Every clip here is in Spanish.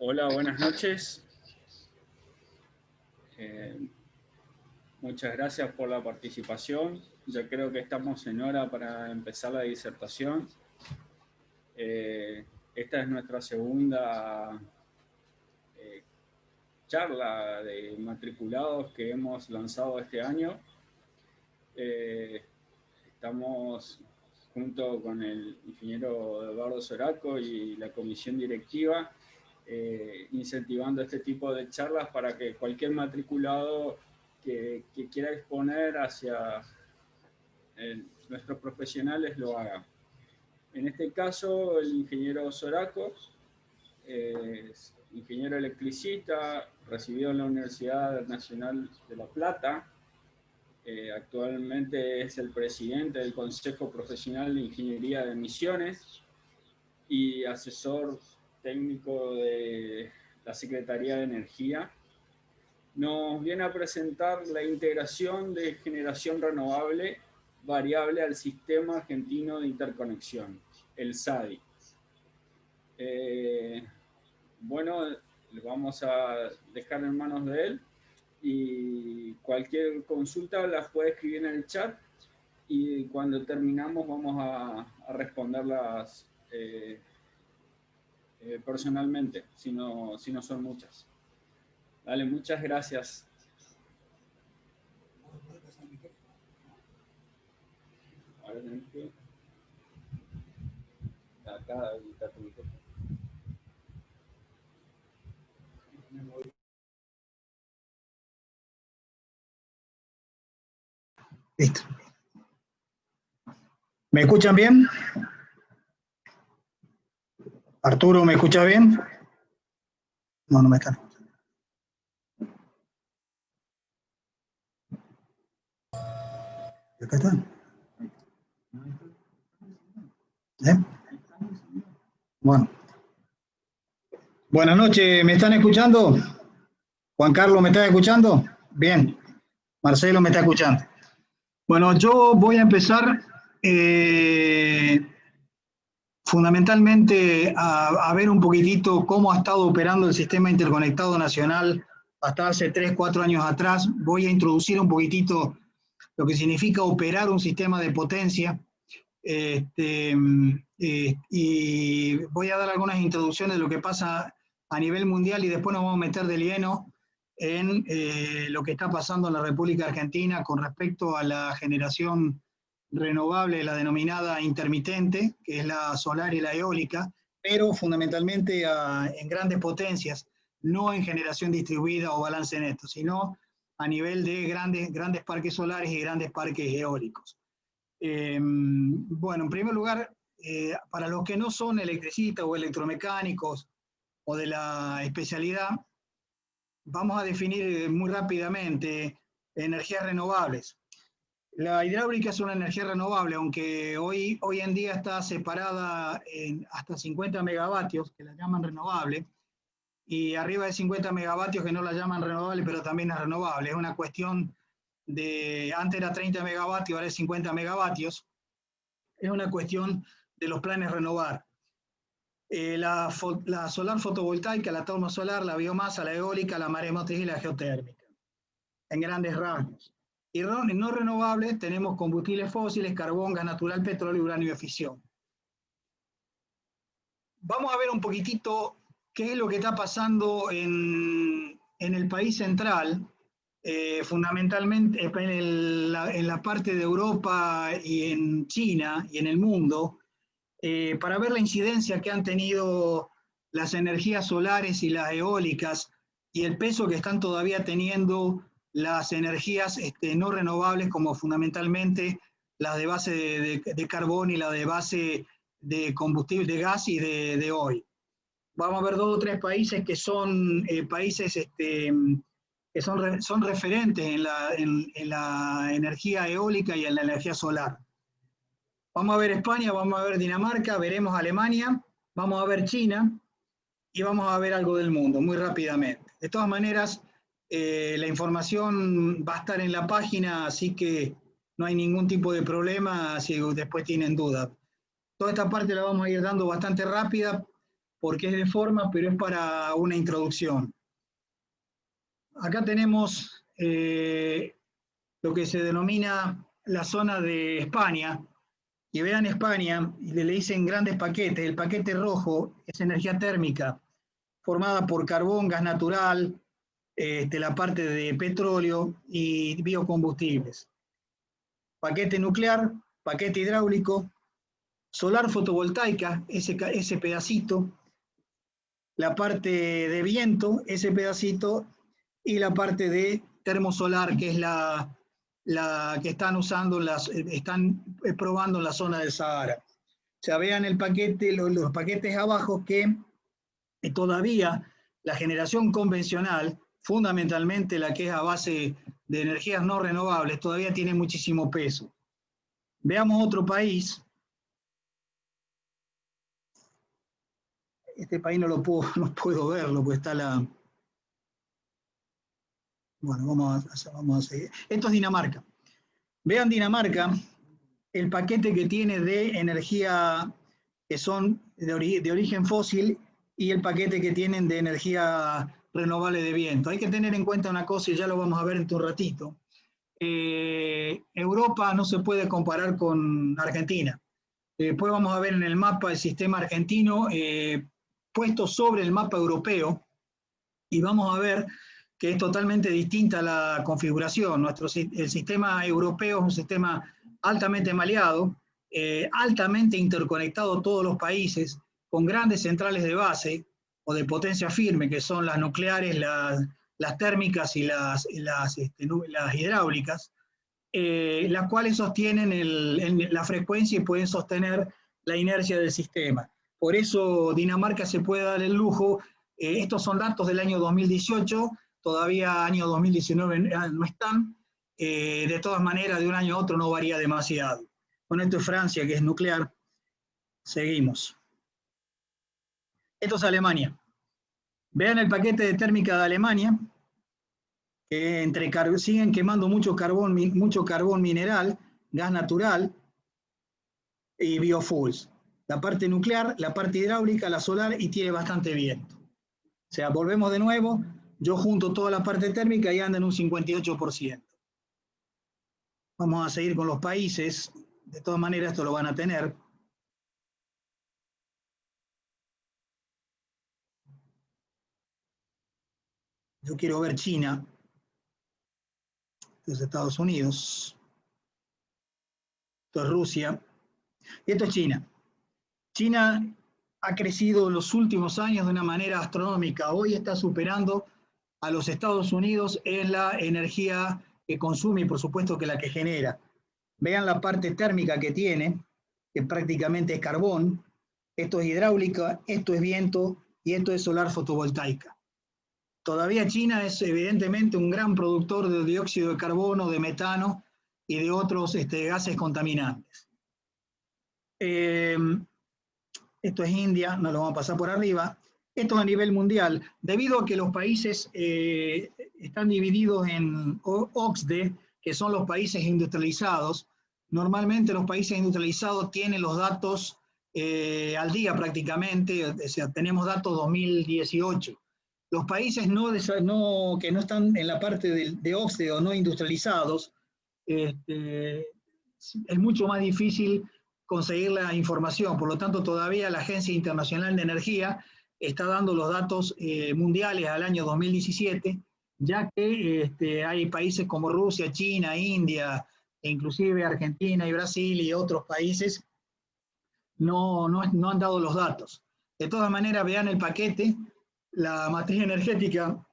Hola, buenas noches. Muchas gracias por la participación. Ya creo que estamos en hora para empezar la disertación. Esta es nuestra segunda charla de matriculados que hemos lanzado este año. Estamos junto con el ingeniero Eduardo Soraco y la comisión directiva incentivando este tipo de charlas para que cualquier matriculado que quiera exponer hacia nuestros profesionales lo haga. En este caso, el ingeniero Soraco es ingeniero electricista, recibido en la Universidad Nacional de La Plata. Actualmente es el presidente del Consejo Profesional de Ingeniería de Misiones y asesor técnico de la Secretaría de Energía. Nos viene a presentar la integración de generación renovable variable al Sistema Argentino de Interconexión, el SADI. Bueno, lo vamos a dejar en manos de él y cualquier consulta las puede escribir en el chat y cuando terminamos vamos a responderlas personalmente, si no son muchas. Dale, muchas gracias. Ahora tenés que... Acá está tu micrófono. Listo. ¿Me escuchan bien? Arturo, ¿me escucha bien? No, no me están. ¿Acá están? Bueno. Buenas noches, ¿me están escuchando? Juan Carlos, ¿me estás escuchando? Bien. Marcelo, ¿me está escuchando? Bueno, yo voy a empezar fundamentalmente a ver un poquitito cómo ha estado operando el Sistema Interconectado Nacional hasta hace 3, 4 años atrás. Voy a introducir un poquitito lo que significa operar un sistema de potencia. Y voy a dar algunas introducciones de lo que pasa a nivel mundial y después nos vamos a meter de lleno en lo que está pasando en la República Argentina con respecto a la generación renovable, la denominada intermitente, que es la solar y la eólica, pero fundamentalmente en grandes potencias, no en generación distribuida o balance neto, sino a nivel de grandes parques solares y grandes parques eólicos. Bueno, en primer lugar, para los que no son electricistas o electromecánicos o de la especialidad, vamos a definir muy rápidamente energías renovables. La hidráulica es una energía renovable, aunque hoy en día está separada en hasta 50 megavatios, que la llaman renovable, y arriba de 50 megavatios que no la llaman renovable, pero también es renovable. Es una cuestión de, antes era 30 megavatios, ahora es 50 megavatios. Es una cuestión de los planes renovar. La solar fotovoltaica, la termosolar, la biomasa, la eólica, la maremotriz y la geotérmica, en grandes rasgos. Y no renovables tenemos combustibles fósiles, carbón, gas natural, petróleo, uranio y fisión. Vamos a ver un poquitito qué es lo que está pasando en el país central, fundamentalmente en la parte de Europa y en China y en el mundo, para ver la incidencia que han tenido las energías solares y las eólicas y el peso que están todavía teniendo las energías no renovables, como fundamentalmente las de base de carbón y la de base de combustible, de gas y de oil. Vamos a ver 2 o 3 países que son países que son referentes en la energía eólica y en la energía solar. Vamos a ver España, vamos a ver Dinamarca, veremos Alemania, vamos a ver China y vamos a ver algo del mundo muy rápidamente. De todas maneras, la información va a estar en la página, así que no hay ningún tipo de problema si después tienen dudas. Toda esta parte la vamos a ir dando bastante rápida porque es de forma, pero es para una introducción. Acá tenemos lo que se denomina la zona de España, y vean España, y le dicen grandes paquetes. El paquete rojo es energía térmica, formada por carbón, gas natural, la parte de petróleo y biocombustibles. Paquete nuclear, paquete hidráulico, solar fotovoltaica, ese pedacito, la parte de viento, ese pedacito, y la parte de termosolar, que es la que están usando, están probando en la zona del Sahara. O sea, vean el paquete, los paquetes abajo, que todavía la generación convencional, fundamentalmente la que es a base de energías no renovables, todavía tiene muchísimo peso. Veamos otro país. Este país no puedo verlo, porque está la... Bueno, vamos a seguir. Esto es Dinamarca. Vean Dinamarca, el paquete que tiene de energía que son de origen fósil y el paquete que tienen de energía renovable de viento. Hay que tener en cuenta una cosa, y ya lo vamos a ver en un ratito. Europa no se puede comparar con Argentina. Después vamos a ver en el mapa el sistema argentino puesto sobre el mapa europeo, y vamos a ver que es totalmente distinta la configuración. El sistema europeo es un sistema altamente maleado, altamente interconectado todos los países, con grandes centrales de base o de potencia firme, que son las nucleares, las térmicas y las hidráulicas, las cuales sostienen la frecuencia y pueden sostener la inercia del sistema. Por eso Dinamarca se puede dar el lujo. Estos son datos del año 2018, todavía año 2019 no están. De todas maneras, de un año a otro no varía demasiado. Bueno, esto es Francia, que es nuclear. Seguimos. Esto es Alemania. Vean el paquete de térmica de Alemania, que siguen quemando mucho carbón mineral, gas natural y biofuels. La parte nuclear, la parte hidráulica, la solar, y tiene bastante viento. O sea, volvemos de nuevo, yo junto toda la parte térmica y anda en un 58%. Vamos a seguir con los países, de todas maneras esto lo van a tener. Yo quiero ver China, esto es Estados Unidos, esto es Rusia, y esto es China. China ha crecido en los últimos años de una manera astronómica. Hoy está superando a los Estados Unidos en la energía que consume y por supuesto que la que genera. Vean la parte térmica que tiene, que prácticamente es carbón. Esto es hidráulica, esto es viento y esto es solar fotovoltaica. Todavía China es evidentemente un gran productor de dióxido de carbono, de metano y de otros gases contaminantes. Esto es India, no lo vamos a pasar por arriba. Esto a nivel mundial, debido a que los países están divididos en OCDE, que son los países industrializados. Normalmente los países industrializados tienen los datos al día prácticamente, o sea, tenemos datos 2018. Los países que no están en la parte de OCDE o no industrializados, es mucho más difícil conseguir la información. Por lo tanto, todavía la Agencia Internacional de Energía está dando los datos mundiales al año 2017, ya que hay países como Rusia, China, India, e inclusive Argentina y Brasil y otros países no han dado los datos. De todas maneras, vean el paquete. La matriz energética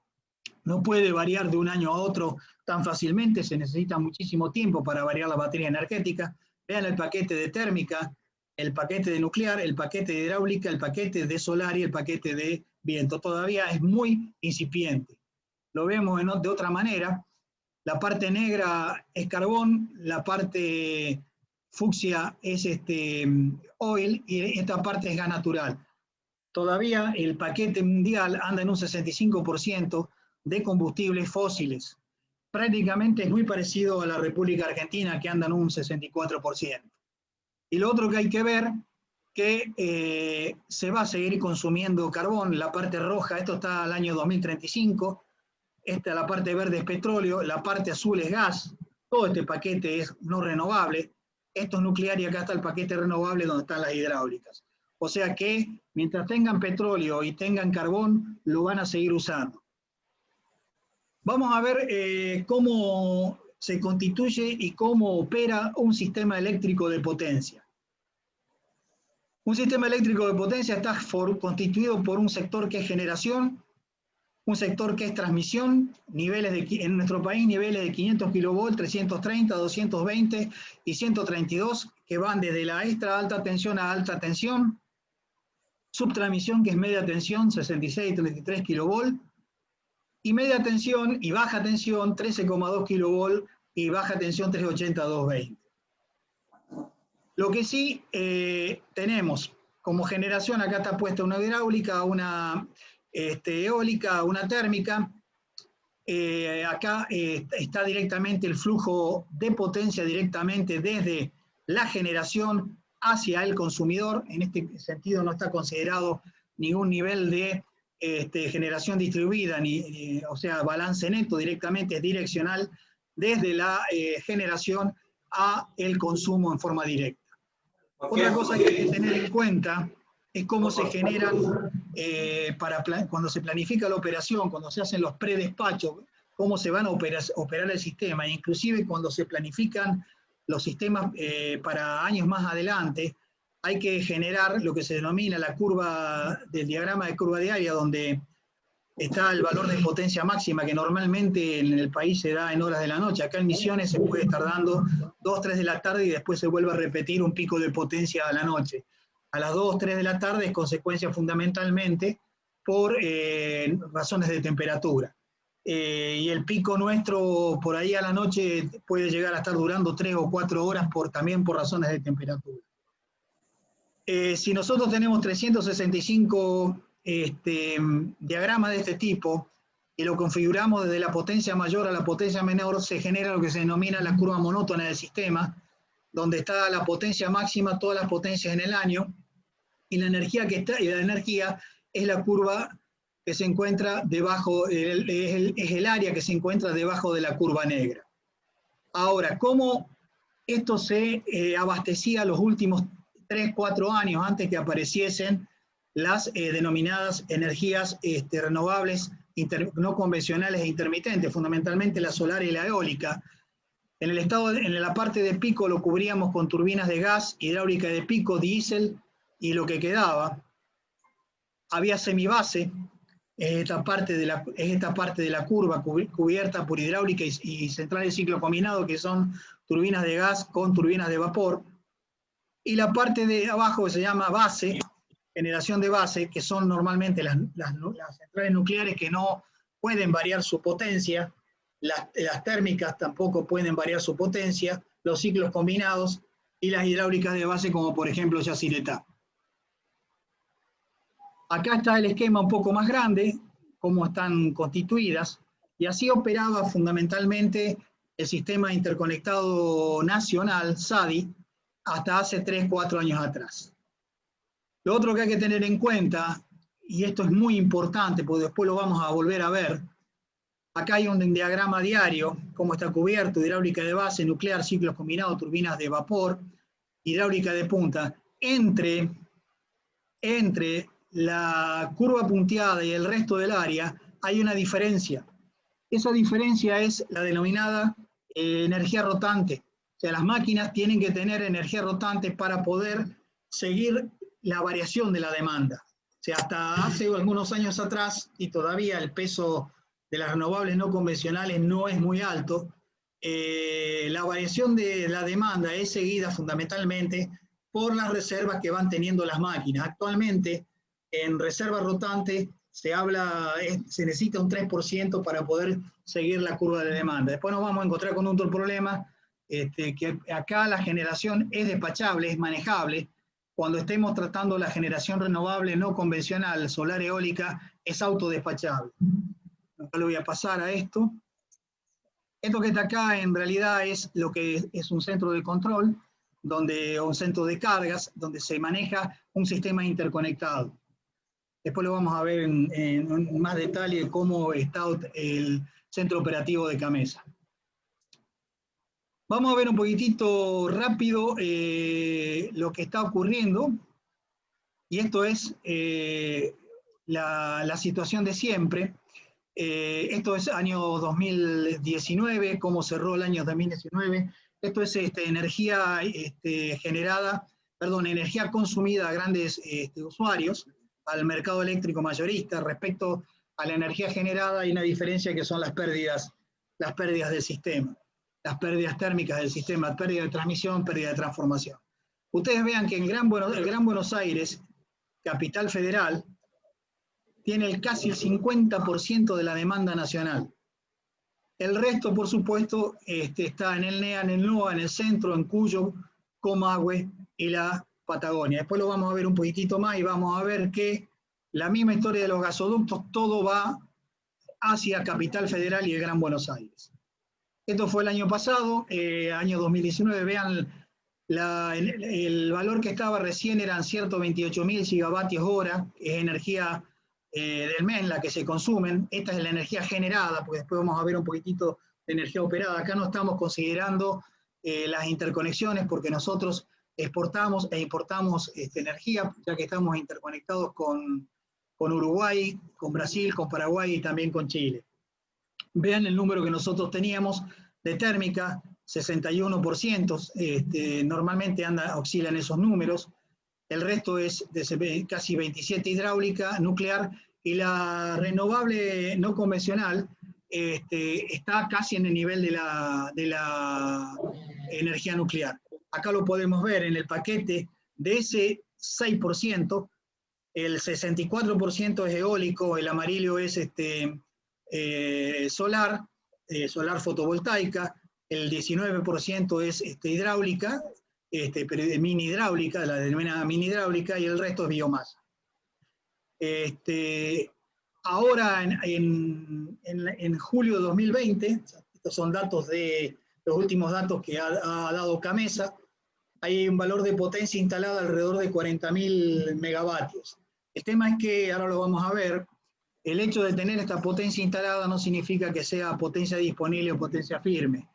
no puede variar de un año a otro tan fácilmente, se necesita muchísimo tiempo para variar la matriz energética. Vean el paquete de térmica, el paquete de nuclear, el paquete de hidráulica, el paquete de solar y el paquete de viento. Todavía es muy incipiente. Lo vemos de otra manera. La parte negra es carbón, la parte fucsia es oil y esta parte es gas natural. Todavía el paquete mundial anda en un 65% de combustibles fósiles. Prácticamente es muy parecido a la República Argentina, que anda en un 64%. Y lo otro que hay que ver que se va a seguir consumiendo carbón. La parte roja, esto está al año 2035, la parte verde es petróleo, la parte azul es gas, todo este paquete es no renovable, esto es nuclear y acá está el paquete renovable donde están las hidráulicas. O sea que mientras tengan petróleo y tengan carbón, lo van a seguir usando. Vamos a ver cómo se constituye y cómo opera un sistema eléctrico de potencia. Un sistema eléctrico de potencia está constituido por un sector que es generación, un sector que es transmisión, en nuestro país niveles de 500 kV, 330, 220 y 132, que van desde la extra alta tensión a alta tensión, subtransmisión, que es media tensión, 66 y 33 kV, y media tensión y baja tensión, 13,2 kV, y baja tensión, 380, 220. Lo que sí tenemos como generación, acá está puesta una hidráulica, una eólica, una térmica. Acá está directamente el flujo de potencia directamente desde la generación hacia el consumidor. En este sentido no está considerado ningún nivel de generación distribuida, o sea, balance neto, directamente es direccional desde la generación a el consumo en forma directa. Otra cosa que hay que tener en cuenta es cómo se generan, cuando se planifica la operación, cuando se hacen los predespachos, cómo se van a operar el sistema, e inclusive cuando se planifican los sistemas para años más adelante, hay que generar lo que se denomina la curva del diagrama de curva diaria, donde está el valor de potencia máxima, que normalmente en el país se da en horas de la noche. Acá en Misiones se puede estar dando 2, 3 de la tarde y después se vuelve a repetir un pico de potencia a la noche. A las 2, 3 de la tarde es consecuencia fundamentalmente por razones de temperatura. Y el pico nuestro por ahí a la noche puede llegar a estar durando 3 o 4 horas también por razones de temperatura. Si nosotros tenemos 365 diagramas de este tipo y lo configuramos desde la potencia mayor a la potencia menor, se genera lo que se denomina la curva monótona del sistema, donde está la potencia máxima, todas las potencias en el año, y la energía es la curva que se encuentra debajo, es el área que se encuentra debajo de la curva negra. Ahora, ¿cómo esto se abastecía los últimos 3, 4 años antes que apareciesen las denominadas energías renovables no convencionales e intermitentes, fundamentalmente la solar y la eólica? En la parte de pico lo cubríamos con turbinas de gas, hidráulica de pico, diésel y lo que quedaba. Había semibase, esta parte de la curva cubierta por hidráulica y centrales de ciclo combinado, que son turbinas de gas con turbinas de vapor. Y la parte de abajo que se llama base, generación de base, que son normalmente las centrales nucleares que no pueden variar su potencia, las térmicas tampoco pueden variar su potencia, los ciclos combinados y las hidráulicas de base, como por ejemplo Yacyretá. Acá está el esquema un poco más grande, cómo están constituidas, y así operaba fundamentalmente el Sistema Interconectado Nacional, SADI, hasta hace 3, 4 años atrás. Lo otro que hay que tener en cuenta, y esto es muy importante porque después lo vamos a volver a ver, acá hay un diagrama diario, cómo está cubierto, hidráulica de base, nuclear, ciclos combinados, turbinas de vapor, hidráulica de punta. Entre la curva punteada y el resto del área hay una diferencia. Esa diferencia es la denominada energía rotante. O sea, las máquinas tienen que tener energía rotante para poder seguir la variación de la demanda. O sea, hasta hace algunos años atrás, y todavía el peso de las renovables no convencionales no es muy alto, la variación de la demanda es seguida fundamentalmente por las reservas que van teniendo las máquinas. Actualmente, en reserva rotante se necesita un 3% para poder seguir la curva de demanda. Después nos vamos a encontrar con otro problema, que acá la generación es despachable, es manejable. Cuando estemos tratando la generación renovable no convencional, solar, eólica, es autodespachable. Acá lo voy a pasar a esto. Esto que está acá en realidad es lo que es un centro de control. o un centro de cargas, donde se maneja un sistema interconectado. Después lo vamos a ver en más detalle cómo está el centro operativo de Camesa. Vamos a ver un poquitito rápido lo que está ocurriendo, y esto es la situación de siempre. Esto es año 2019, cómo cerró el año 2019. Esto es energía energía consumida a grandes usuarios, al mercado eléctrico mayorista. Respecto a la energía generada hay una diferencia que son las pérdidas del sistema, las pérdidas térmicas del sistema, pérdida de transmisión, pérdida de transformación. Ustedes vean que el Gran Buenos Aires, capital federal, tiene casi el 50% de la demanda nacional. El resto, por supuesto, está en el NEA, en el NOA, en el centro, en Cuyo, Comahue y la Patagonia. Después lo vamos a ver un poquitito más y vamos a ver que la misma historia de los gasoductos, todo va hacia Capital Federal y el Gran Buenos Aires. Esto fue el año pasado, año 2019. Vean, el valor que estaba recién eran 128.000 gigavatios hora, que es energía del mes la que se consumen. Esta es la energía generada, porque después vamos a ver un poquitito de energía operada. Acá no estamos considerando las interconexiones, porque nosotros exportamos e importamos energía, ya que estamos interconectados con Uruguay, con Brasil, con Paraguay y también con Chile. Vean el número que nosotros teníamos de térmica, 61%, normalmente oscilan esos números. El resto es de casi 27 hidráulica, nuclear, y la renovable no convencional está casi en el nivel de la energía nuclear. Acá lo podemos ver en el paquete. De ese 6%, el 64% es eólico, el amarillo es solar fotovoltaica, el 19% es hidráulica, pero mini hidráulica, la denominada mini hidráulica, y el resto es biomasa. Ahora, en julio de 2020, estos son los últimos datos que ha dado Camesa, hay un valor de potencia instalada alrededor de 40.000 megavatios. El tema es que, ahora lo vamos a ver, el hecho de tener esta potencia instalada no significa que sea potencia disponible o potencia firme.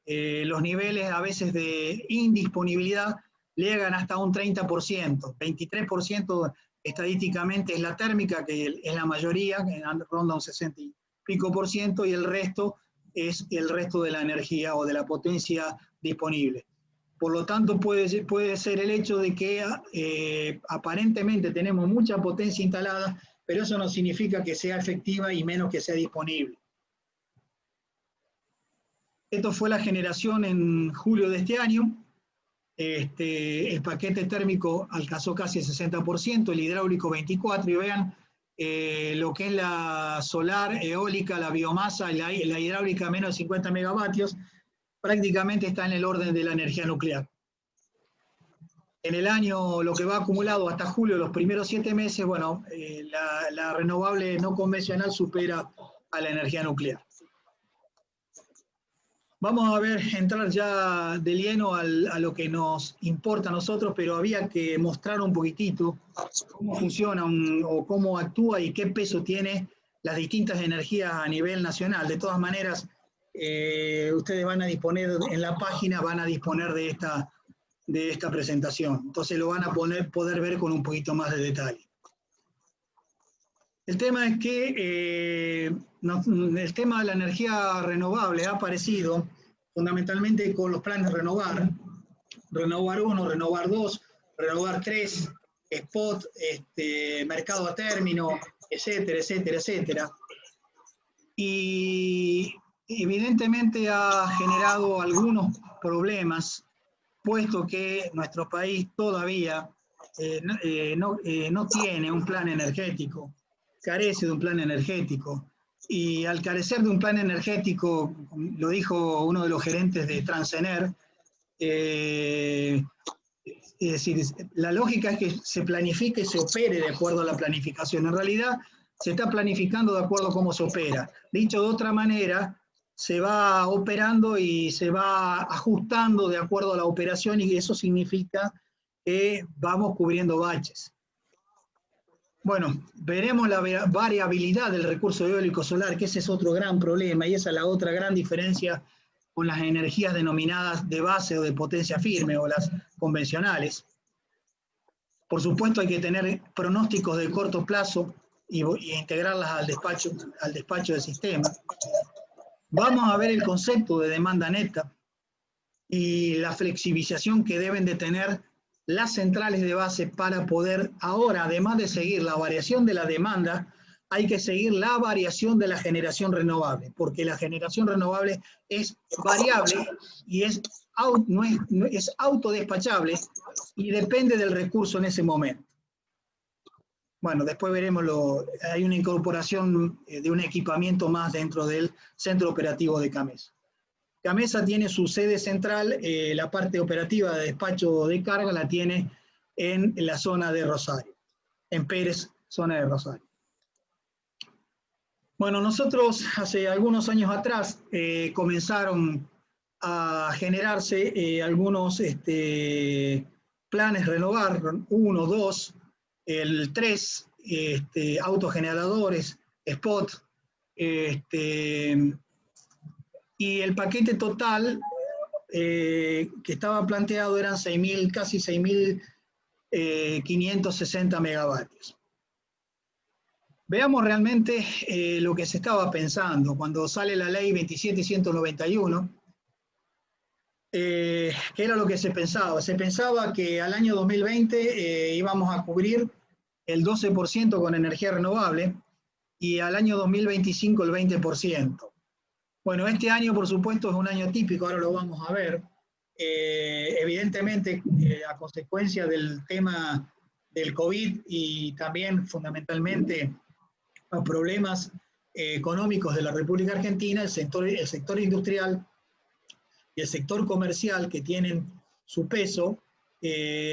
Los niveles a veces de indisponibilidad llegan hasta un 30%, 23% estadísticamente es la térmica, que es la mayoría, que ronda un 60 y pico por ciento, y el resto es el resto de la energía o de la potencia disponible. Por lo tanto, puede ser el hecho de que aparentemente tenemos mucha potencia instalada, pero eso no significa que sea efectiva y menos que sea disponible. Esto fue la generación en julio de este año. El paquete térmico alcanzó casi el 60%, el hidráulico 24%, y vean lo que es la solar, eólica, la biomasa, la hidráulica menos de 50 megavatios, prácticamente está en el orden de la energía nuclear. En el año, lo que va acumulado hasta julio, los primeros 7 meses, bueno, la renovable no convencional supera a la energía nuclear. Vamos a entrar ya de lleno a lo que nos importa a nosotros, pero había que mostrar un poquitito cómo funciona o cómo actúa y qué peso tiene las distintas energías a nivel nacional. De todas maneras, ustedes van a disponer, en la página van a disponer de esta presentación. Entonces lo van a poder ver con un poquito más de detalle. El tema es que el tema de la energía renovable ha aparecido fundamentalmente con los planes Renovar 1, Renovar 2, Renovar 3, Spot, mercado a término, etcétera, etcétera, etcétera. Y evidentemente ha generado algunos problemas, puesto que nuestro país todavía no tiene un plan energético, carece de un plan energético, y al carecer de un plan energético, lo dijo uno de los gerentes de Transener, es decir, la lógica es que se planifique y se opere de acuerdo a la planificación. En realidad se está planificando de acuerdo a cómo se opera. Dicho de otra manera, se va operando y se va ajustando de acuerdo a la operación, y eso significa que vamos cubriendo baches. Bueno, veremos la variabilidad del recurso eólico solar, que ese es otro gran problema, y esa es la otra gran diferencia con las energías denominadas de base o de potencia firme, o las convencionales. Por supuesto, hay que tener pronósticos de corto plazo y integrarlas al despacho del sistema. Vamos a ver el concepto de demanda neta y la flexibilización que deben de tener las centrales de base para poder ahora, además de seguir la variación de la demanda, hay que seguir la variación de la generación renovable, porque la generación renovable es variable y es autodespachable y depende del recurso en ese momento. Bueno, después veremos, hay una incorporación de un equipamiento más dentro del centro operativo de CAMESA. CAMESA tiene su sede central, la parte operativa de despacho de carga la tiene en la zona de Rosario, en Pérez, zona de Rosario. Bueno, nosotros hace algunos años atrás comenzaron a generarse algunos planes renovar, 1, 2, el 3, autogeneradores, spot, y el paquete total que estaba planteado eran casi 6.560 megavatios. Veamos realmente lo que se estaba pensando cuando sale la ley 27191. ¿Qué era lo que se pensaba? Se pensaba que al año 2020 íbamos a cubrir el 12% con energía renovable y al año 2025 el 20%. Bueno, este año, por supuesto, es un año típico, ahora lo vamos a ver. Evidentemente, a consecuencia del tema del COVID y también fundamentalmente a problemas económicos de la República Argentina, el sector industrial y el sector comercial, que tienen su peso,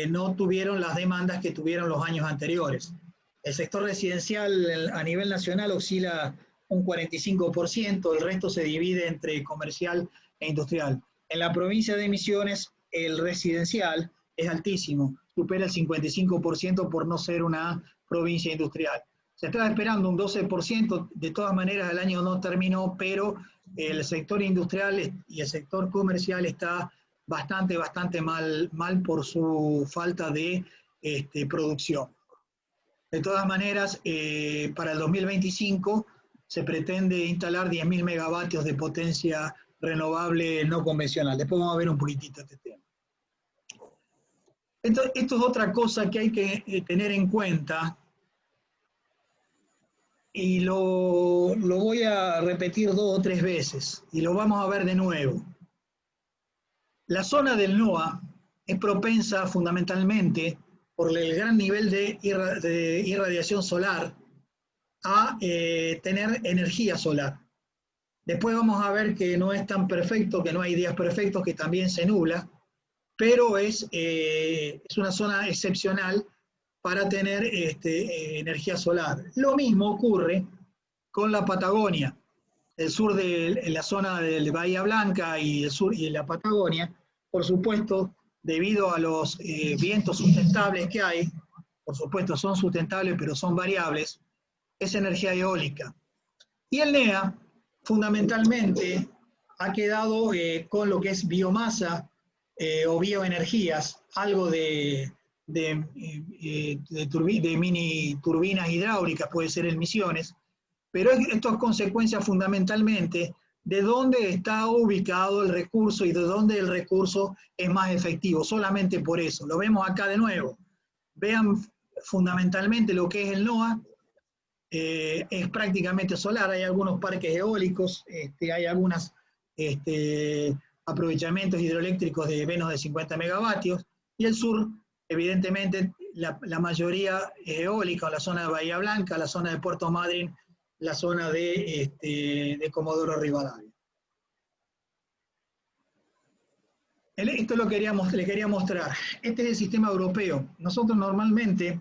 no tuvieron las demandas que tuvieron los años anteriores. El sector residencial a nivel nacional oscila un 45%, el resto se divide entre comercial e industrial. En la provincia de Misiones, el residencial es altísimo, supera el 55% por no ser una provincia industrial. Se estaba esperando un 12%, de todas maneras el año no terminó, pero el sector industrial y el sector comercial está bastante mal por su falta de producción. De todas maneras, para el 2025 se pretende instalar 10.000 megavatios de potencia renovable no convencional. Después vamos a ver un poquitito este tema. Esto es otra cosa que hay que tener en cuenta, y lo voy a repetir 2 o 3 veces, y lo vamos a ver de nuevo. La zona del NOA es propensa fundamentalmente por el gran nivel de irradiación solar a tener energía solar. Después vamos a ver que no es tan perfecto, que no hay días perfectos, que también se nubla, pero es una zona excepcional para tener energía solar. Lo mismo ocurre con la Patagonia, el sur de la zona de Bahía Blanca y el sur y la Patagonia, por supuesto, debido a los vientos sustentables que hay, por supuesto son sustentables pero son variables, es energía eólica. Y el NEA, fundamentalmente, ha quedado con lo que es biomasa o bioenergías, algo de mini turbinas hidráulicas, puede ser en Misiones, pero esto es consecuencia fundamentalmente de dónde está ubicado el recurso y de dónde el recurso es más efectivo, solamente por eso. Lo vemos acá de nuevo. Vean fundamentalmente lo que es el NOA, es prácticamente solar, hay algunos parques eólicos, hay algunos aprovechamientos hidroeléctricos de menos de 50 megavatios, y el sur, evidentemente, la mayoría es eólica, la zona de Bahía Blanca, la zona de Puerto Madryn, la zona de Comodoro Rivadavia. Esto es lo que les quería mostrar. Este es el sistema europeo. Nosotros normalmente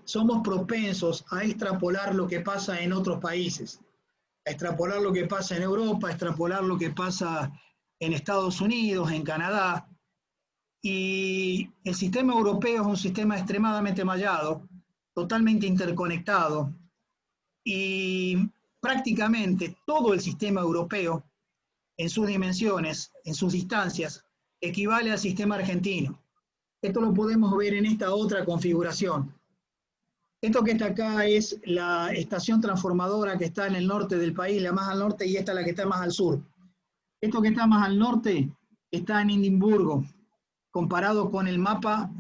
somos propensos a extrapolar lo que pasa en otros países. a extrapolar lo que pasa en Europa, a extrapolar lo que pasa en Estados Unidos, en Canadá. Y el sistema europeo es un sistema extremadamente mallado, totalmente interconectado, y prácticamente todo el sistema europeo, en sus dimensiones, en sus distancias, equivale al sistema argentino. Esto lo podemos ver en esta otra configuración. Esto que está acá es la estación transformadora que está en el norte del país, la más al norte, y esta la que está más al sur. Esto que está más al norte está en Edimburgo, comparado con el mapa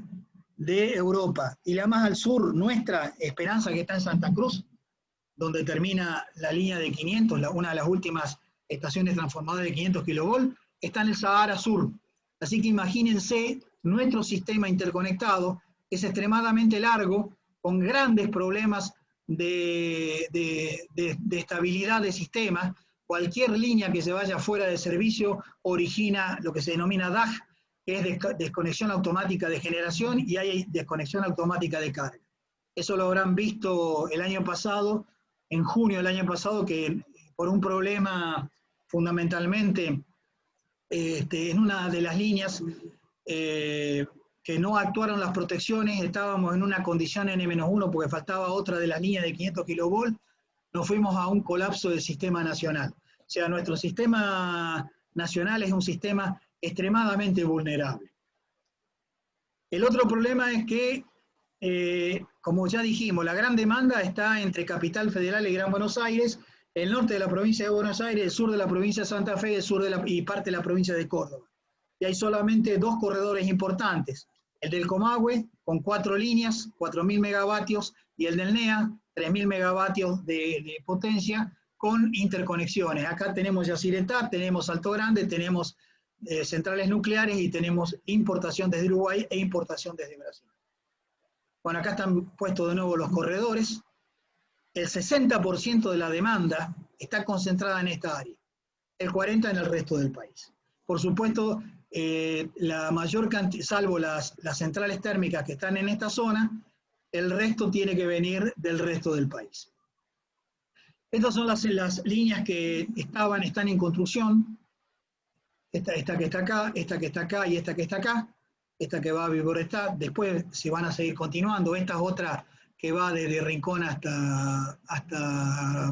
de Europa. Y la más al sur, nuestra Esperanza, que está en Santa Cruz, donde termina la línea de 500, una de las últimas estaciones transformadoras de 500 kilovolt, está en el Sahara Sur. Así que imagínense, nuestro sistema interconectado es extremadamente largo, con grandes problemas de estabilidad de sistemas. Cualquier línea que se vaya fuera de servicio origina lo que se denomina DAG, que es desconexión automática de generación, y hay desconexión automática de carga. Eso lo habrán visto el año pasado, en junio del año pasado, que por un problema fundamentalmente en una de las líneas que no actuaron las protecciones, estábamos en una condición N-1 porque faltaba otra de las líneas de 500 kilovolt, nos fuimos a un colapso del sistema nacional. O sea, nuestro sistema nacional es un sistema extremadamente vulnerable. El otro problema es que, como ya dijimos, la gran demanda está entre Capital Federal y Gran Buenos Aires, el norte de la provincia de Buenos Aires, el sur de la provincia de Santa Fe, el sur y parte de la provincia de Córdoba. Y hay solamente dos corredores importantes, el del Comahue, con 4 líneas, 4.000 megavatios, y el del NEA, 3.000 megavatios de potencia, con interconexiones. Acá tenemos Yacyretá, tenemos Alto Grande, tenemos centrales nucleares y tenemos importación desde Uruguay e importación desde Brasil. Bueno, acá están puestos de nuevo los corredores. El 60% de la demanda está concentrada en esta área, el 40% en el resto del país. Por supuesto, la mayor cantidad, salvo las centrales térmicas que están en esta zona, el resto tiene que venir del resto del país. Estas son las líneas que están en construcción. Esta que está acá, esta que está acá y esta que está acá. Esta que va a Viborestá, después se van a seguir continuando. Esta es otra que va desde Rincón hasta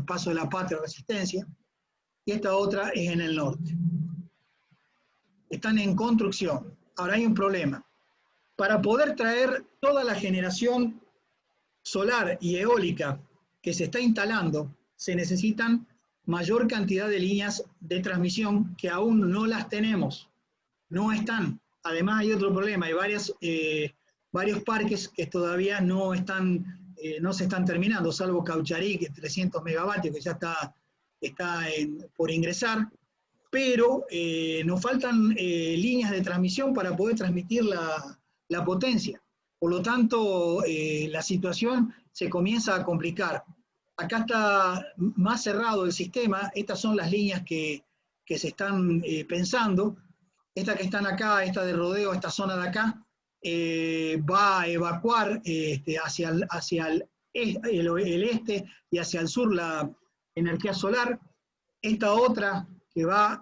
Paso de la Patria, Resistencia. Y esta otra es en el norte. Están en construcción. Ahora hay un problema. Para poder traer toda la generación solar y eólica que se está instalando, se necesitan mayor cantidad de líneas de transmisión que aún no las tenemos. No están. Además hay otro problema. Hay varios parques que todavía no se están terminando, salvo Caucharí, que es 300 megavatios, que ya está por ingresar. Pero nos faltan líneas de transmisión para poder transmitir la potencia. Por lo tanto, la situación se comienza a complicar. Acá está más cerrado el sistema. Estas son las líneas que se están pensando. Estas que están acá, esta de rodeo, esta zona de acá, va a evacuar hacia el este y hacia el sur la energía solar. Esta otra que va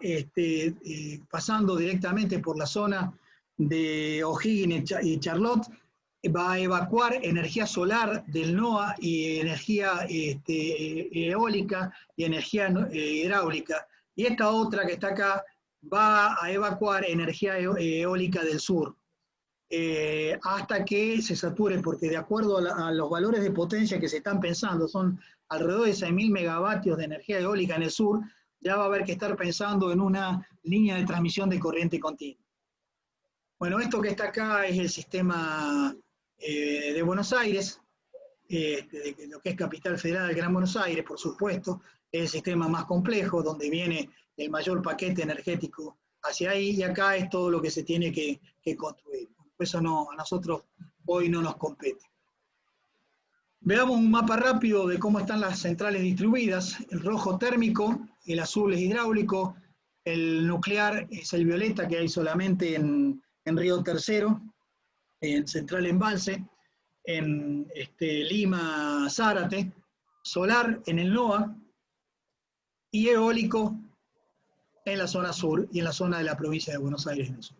pasando directamente por la zona de O'Higgins y Charlotte, va a evacuar energía solar del NOA y energía eólica y energía hidráulica. Y esta otra que está acá va a evacuar energía eólica del sur, hasta que se sature, porque de acuerdo a los valores de potencia que se están pensando, son alrededor de 6.000 megavatios de energía eólica en el sur, ya va a haber que estar pensando en una línea de transmisión de corriente continua. Bueno, esto que está acá es el sistema de Buenos Aires, de lo que es Capital Federal del Gran Buenos Aires, por supuesto, es el sistema más complejo, donde viene el mayor paquete energético hacia ahí, y acá es todo lo que se tiene que construir. Eso a nosotros hoy no nos compete. Veamos un mapa rápido de cómo están las centrales distribuidas. El rojo térmico, el azul es hidráulico, el nuclear es el violeta, que hay solamente en Río Tercero, en Central Embalse, en Lima Zárate, solar en el NOA, y eólico en la zona sur y en la zona de la provincia de Buenos Aires en el sur.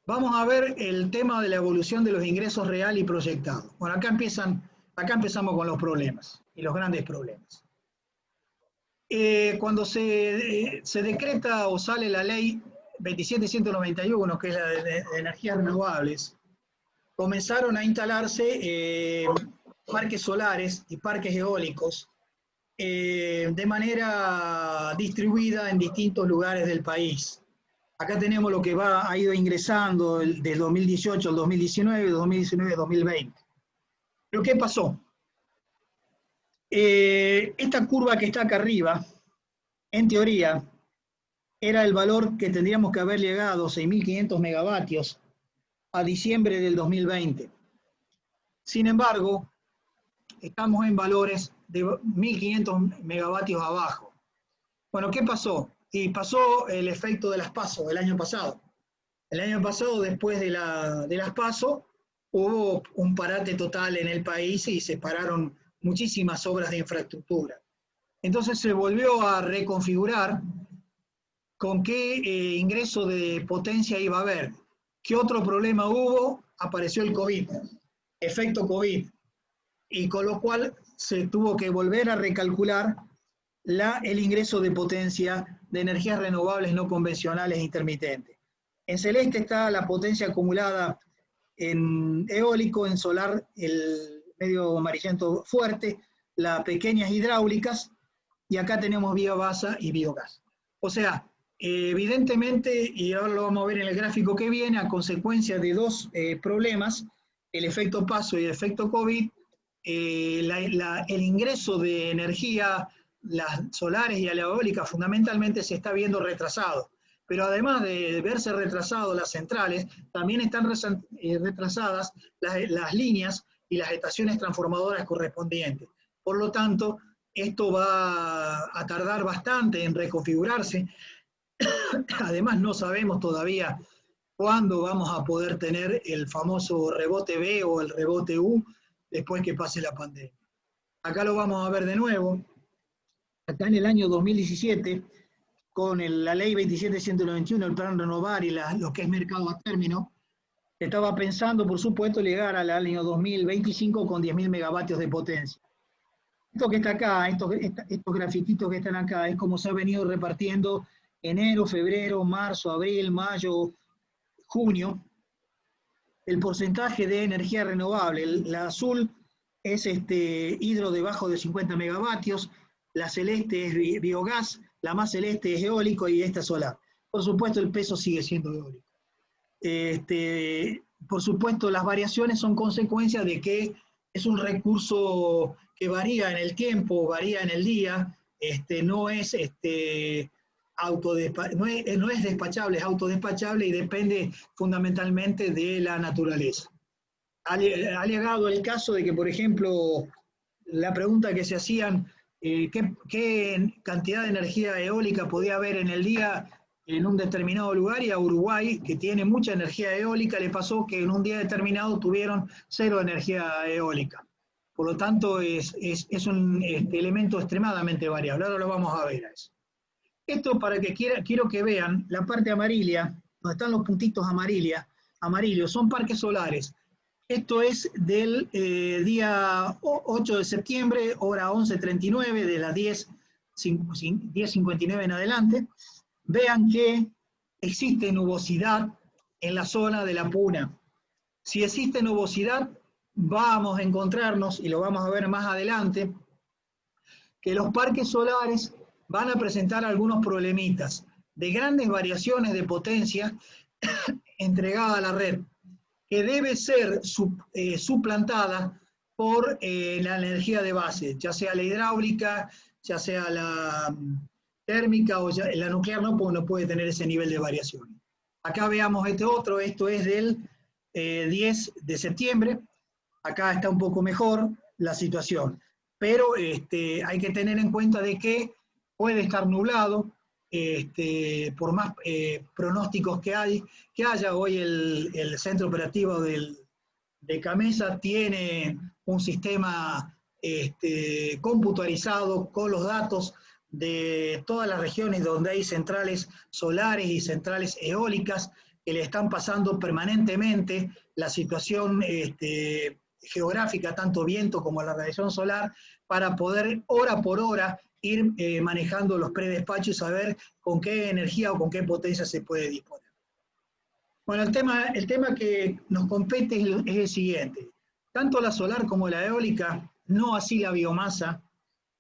Vamos a ver el tema de la evolución de los ingresos real y proyectados. Bueno, acá empezamos con los problemas y los grandes problemas. Cuando se decreta o sale la ley 27191, que es la de energías renovables, comenzaron a instalarse parques solares y parques eólicos de manera distribuida en distintos lugares del país. Acá tenemos lo que ha ido ingresando del 2018 al 2019, 2019 al 2020. ¿Pero qué pasó? Esta curva que está acá arriba, en teoría, era el valor que tendríamos que haber llegado, 6.500 megavatios, a diciembre del 2020. Sin embargo, estamos en valores de 1.500 megavatios abajo. Bueno, ¿qué pasó? Y pasó el efecto de las PASO el año pasado. El año pasado, después de las PASO, hubo un parate total en el país y se pararon muchísimas obras de infraestructura. Entonces se volvió a reconfigurar con qué ingreso de potencia iba a haber. ¿Qué otro problema hubo? Apareció el COVID, efecto COVID, y con lo cual se tuvo que volver a recalcular el ingreso de potencia de energías renovables no convencionales intermitentes. En celeste está la potencia acumulada en eólico, en solar el medio amarillento fuerte, las pequeñas hidráulicas, y acá tenemos biomasa y biogás. O sea, evidentemente, y ahora lo vamos a ver en el gráfico que viene, a consecuencia de dos problemas, el efecto PASO y el efecto COVID, el ingreso de energía, las solares y la eólica fundamentalmente se está viendo retrasado. Pero además de verse retrasado las centrales, también están retrasadas las líneas y las estaciones transformadoras correspondientes. Por lo tanto, esto va a tardar bastante en reconfigurarse. Además, no sabemos todavía cuándo vamos a poder tener el famoso rebote B o el rebote U después que pase la pandemia. Acá lo vamos a ver de nuevo. Acá en el año 2017, con la ley 27191, el plan renovar y lo que es mercado a término, estaba pensando, por supuesto, llegar al año 2025 con 10.000 megavatios de potencia. Esto que está acá, estos grafiquitos que están acá, es como se ha venido repartiendo enero, febrero, marzo, abril, mayo, junio, el porcentaje de energía renovable. La azul es hidro debajo de 50 megavatios, la celeste es biogás, la más celeste es eólico y esta solar. Por supuesto, el peso sigue siendo eólico. Por supuesto, las variaciones son consecuencia de que es un recurso que varía en el tiempo, varía en el día, no es despachable, es autodespachable y depende fundamentalmente de la naturaleza. Ha llegado el caso de que, por ejemplo, la pregunta que se hacían, ¿qué cantidad de energía eólica podía haber en el día en un determinado lugar? Y a Uruguay, que tiene mucha energía eólica, le pasó que en un día determinado tuvieron 0 energía eólica. Por lo tanto, es un elemento extremadamente variable. Ahora lo vamos a ver a eso. Esto para que quiero que vean la parte amarilla, donde están los puntitos amarillos, son parques solares. Esto es del día 8 de septiembre, hora 11:39, de las 10:59 en adelante. Vean que existe nubosidad en la zona de la Puna. Si existe nubosidad, vamos a encontrarnos, y lo vamos a ver más adelante, que los parques solares van a presentar algunos problemitas de grandes variaciones de potencia entregada a la red, que debe ser suplantada por la energía de base, ya sea la hidráulica, ya sea la térmica o la nuclear, no, porque no puede tener ese nivel de variación. Acá veamos esto es del 10 de septiembre, acá está un poco mejor la situación, pero hay que tener en cuenta de que puede estar nublado, por más pronósticos que haya. Hoy el centro operativo de CAMESA tiene un sistema computarizado con los datos de todas las regiones donde hay centrales solares y centrales eólicas que le están pasando permanentemente la situación geográfica, tanto viento como la radiación solar, para poder hora por hora ir manejando los predespachos y saber con qué energía o con qué potencia se puede disponer. Bueno, el tema que nos compete es el siguiente. Tanto la solar como la eólica, no así la biomasa.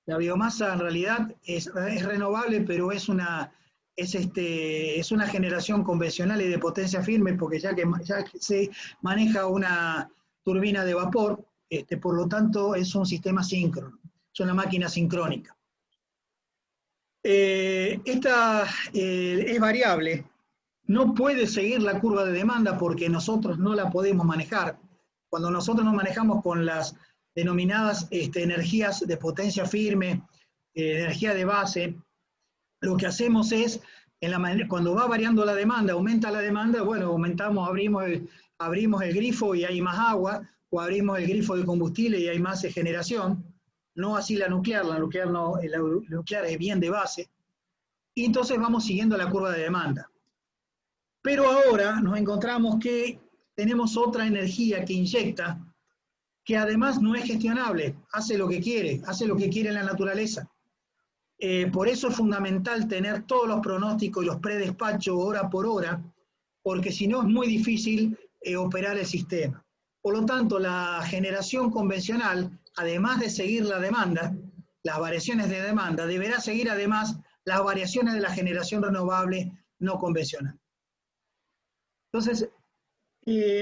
La biomasa en realidad es renovable, pero es una generación convencional y de potencia firme, porque ya que se maneja una turbina de vapor, por lo tanto es un sistema síncrono, es una máquina sincrónica. Esta es variable, no puede seguir la curva de demanda porque nosotros no la podemos manejar. Cuando nosotros nos manejamos con las denominadas energías de potencia firme, energía de base, lo que hacemos es, cuando va variando la demanda, aumenta la demanda, bueno, abrimos el grifo y hay más agua, o abrimos el grifo de combustible y hay más generación. No así la nuclear no, la nuclear es bien de base, y entonces vamos siguiendo la curva de demanda. Pero ahora nos encontramos que tenemos otra energía que inyecta, que además no es gestionable, hace lo que quiere en la naturaleza. Por eso es fundamental tener todos los pronósticos y los predespachos hora por hora, porque si no es muy difícil operar el sistema. Por lo tanto, la generación convencional, además de seguir la demanda, las variaciones de demanda, deberá seguir además las variaciones de la generación renovable no convencional. Entonces,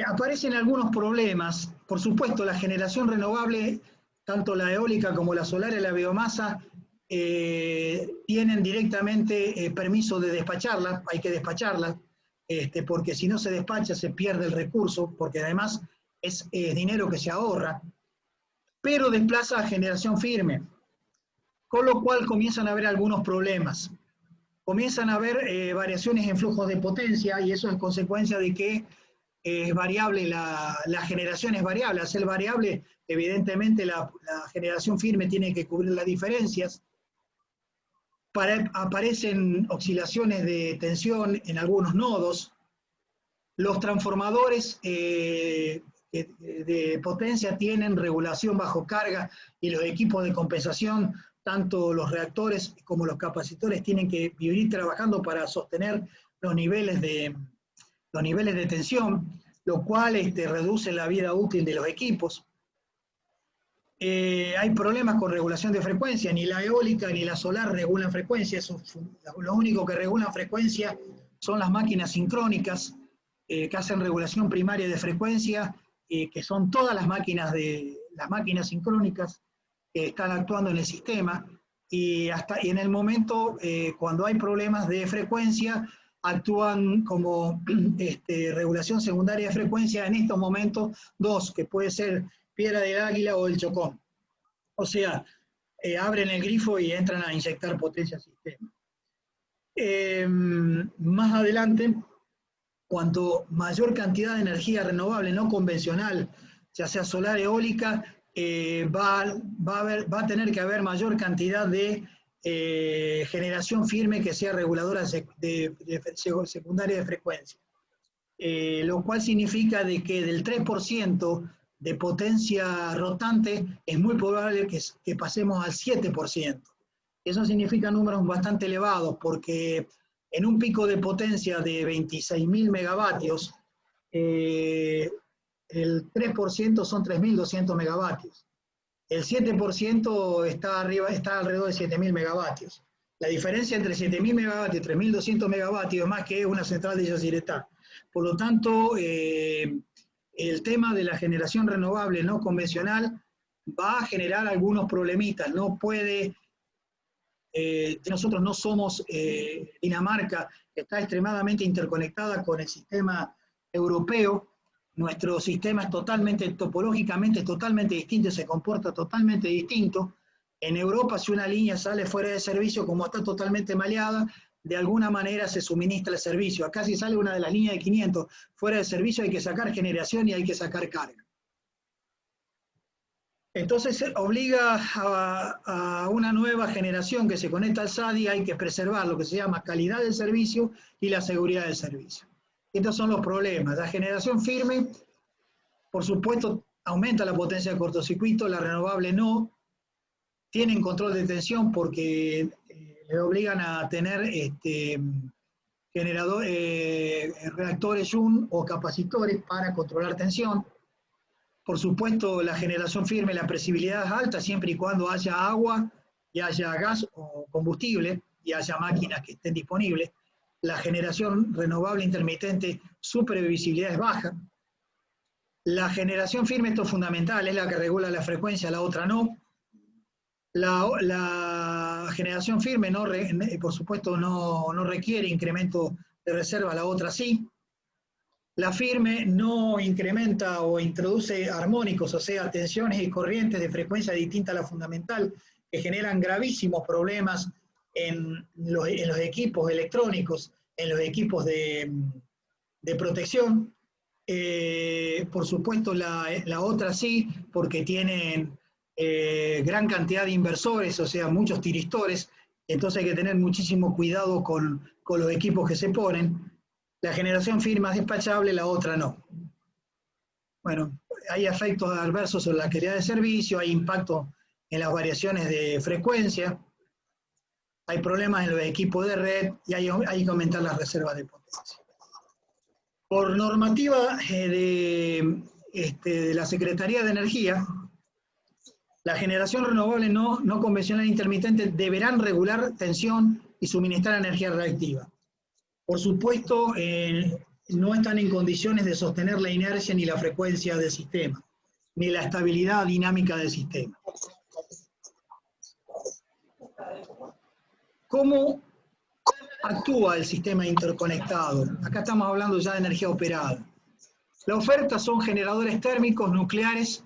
aparecen algunos problemas. Por supuesto, la generación renovable, tanto la eólica como la solar y la biomasa, tienen directamente permiso de despacharla, hay que despacharla, porque si no se despacha se pierde el recurso, porque además es dinero que se ahorra, pero desplaza a generación firme, con lo cual comienzan a haber algunos problemas. Comienzan a haber variaciones en flujos de potencia, y eso es consecuencia de que es variable, la generación es variable. Al ser variable, evidentemente la generación firme tiene que cubrir las diferencias. Aparecen oscilaciones de tensión en algunos nodos. Los transformadores de potencia tienen regulación bajo carga, y los equipos de compensación, tanto los reactores como los capacitores, tienen que vivir trabajando para sostener los niveles de tensión, lo cual reduce la vida útil de los equipos. Hay problemas con regulación de frecuencia, ni la eólica ni la solar regulan frecuencia, lo único que regulan frecuencia son las máquinas sincrónicas, que hacen regulación primaria de frecuencia, que son todas las máquinas sincrónicas que están actuando en el sistema, y en el momento, cuando hay problemas de frecuencia, actúan como regulación secundaria de frecuencia en estos momentos, dos, que puede ser Piedra del Águila o el Chocón. O sea, abren el grifo y entran a inyectar potencia al sistema. Más adelante, cuanto mayor cantidad de energía renovable no convencional, ya sea solar, eólica, va a tener que haber mayor cantidad de generación firme que sea reguladora secundaria de frecuencia. Lo cual significa de que del 3% de potencia rotante es muy probable que pasemos al 7%. Eso significa números bastante elevados, porque en un pico de potencia de 26.000 megavatios, el 3% son 3.200 megavatios. El 7% está alrededor de 7.000 megavatios. La diferencia entre 7.000 megavatios y 3.200 megavatios es más que una central de Yacyretá. Por lo tanto, el tema de la generación renovable no convencional va a generar algunos problemitas. No puede, nosotros no somos Dinamarca, que está extremadamente interconectada con el sistema europeo. Nuestro sistema es topológicamente totalmente distinto, se comporta totalmente distinto. En Europa, si una línea sale fuera de servicio, como está totalmente maleada, de alguna manera se suministra el servicio. Acá si sale una de las líneas de 500 fuera de servicio, hay que sacar generación y hay que sacar carga. Entonces obliga a una nueva generación que se conecta al SADI, hay que preservar lo que se llama calidad del servicio y la seguridad del servicio. Estos son los problemas. La generación firme, por supuesto, aumenta la potencia de cortocircuito, la renovable no, tienen control de tensión porque le obligan a tener reactores Joule o capacitores para controlar tensión. Por supuesto, la generación firme, la presibilidad es alta siempre y cuando haya agua y haya gas o combustible y haya máquinas que estén disponibles. La generación renovable intermitente, su previsibilidad es baja. La generación firme, esto es fundamental, es la que regula la frecuencia, la otra no. La generación firme, por supuesto, no requiere incremento de reserva, la otra sí. La firme no incrementa o introduce armónicos, o sea, tensiones y corrientes de frecuencia distinta a la fundamental, que generan gravísimos problemas en los equipos electrónicos, en los equipos de protección. Por supuesto, la otra sí, porque tienen gran cantidad de inversores, o sea, muchos tiristores, entonces hay que tener muchísimo cuidado con los equipos que se ponen. La generación firme es despachable, la otra no. Bueno, hay efectos adversos sobre la calidad de servicio, hay impacto en las variaciones de frecuencia, hay problemas en los equipos de red y hay que aumentar las reservas de potencia. Por normativa de la Secretaría de Energía, la generación renovable no convencional intermitente deberán regular tensión y suministrar energía reactiva. Por supuesto, no están en condiciones de sostener la inercia ni la frecuencia del sistema, ni la estabilidad dinámica del sistema. ¿Cómo actúa el sistema interconectado? Acá estamos hablando ya de energía operada. La oferta son generadores térmicos, nucleares,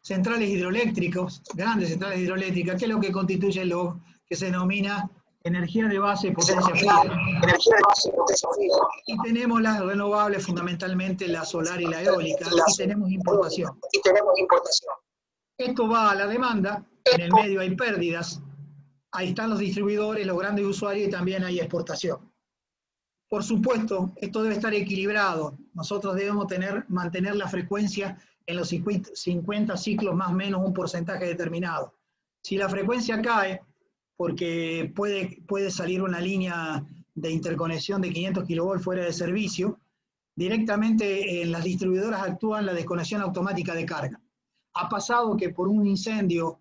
centrales hidroeléctricos, grandes centrales hidroeléctricas, que es lo que constituye lo que se denomina energía de base y potencia fija. Y tenemos las renovables, fundamentalmente la solar y la eólica, y tenemos importación. Esto va a la demanda, en el medio hay pérdidas, ahí están los distribuidores, los grandes usuarios y también hay exportación. Por supuesto, esto debe estar equilibrado. Nosotros debemos mantener la frecuencia en los 50 ciclos más o menos un porcentaje determinado. Si la frecuencia cae, porque puede salir una línea de interconexión de 500 kV fuera de servicio, directamente en las distribuidoras actúan la desconexión automática de carga. Ha pasado que por un incendio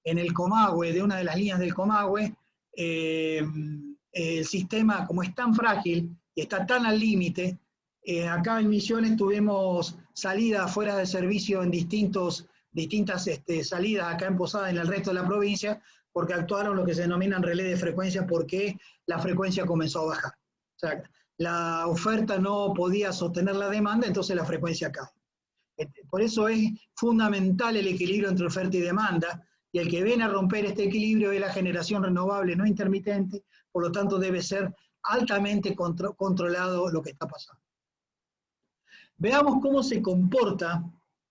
en el Comahue, de una de las líneas del Comahue, el sistema, como es tan frágil y está tan al límite, acá en Misiones tuvimos salidas fuera de servicio en distintas salidas acá en Posada, en el resto de la provincia, porque actuaron lo que se denominan relé de frecuencia, porque la frecuencia comenzó a bajar. O sea, la oferta no podía sostener la demanda, entonces la frecuencia cae. Por eso es fundamental el equilibrio entre oferta y demanda, y el que viene a romper este equilibrio es la generación renovable no intermitente, por lo tanto debe ser altamente controlado lo que está pasando. Veamos cómo se comporta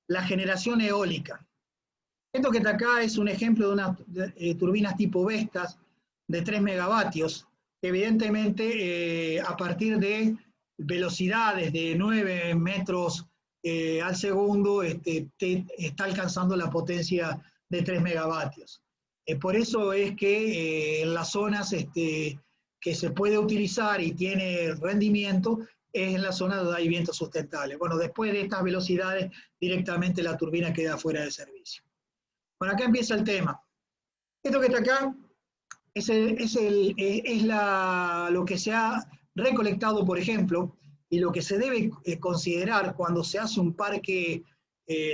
la generación eólica. Esto que está acá es un ejemplo de unas turbinas tipo Vestas de 3 megavatios, que evidentemente a partir de velocidades de 9 metros al segundo está alcanzando la potencia de 3 megavatios. Por eso es que en las zonas que se puede utilizar y tiene rendimiento es en la zona donde hay vientos sustentables. Bueno, después de estas velocidades directamente la turbina queda fuera de servicio. Bueno, acá empieza el tema. Esto que está acá es lo que se ha recolectado, por ejemplo, y lo que se debe considerar cuando se hace un parque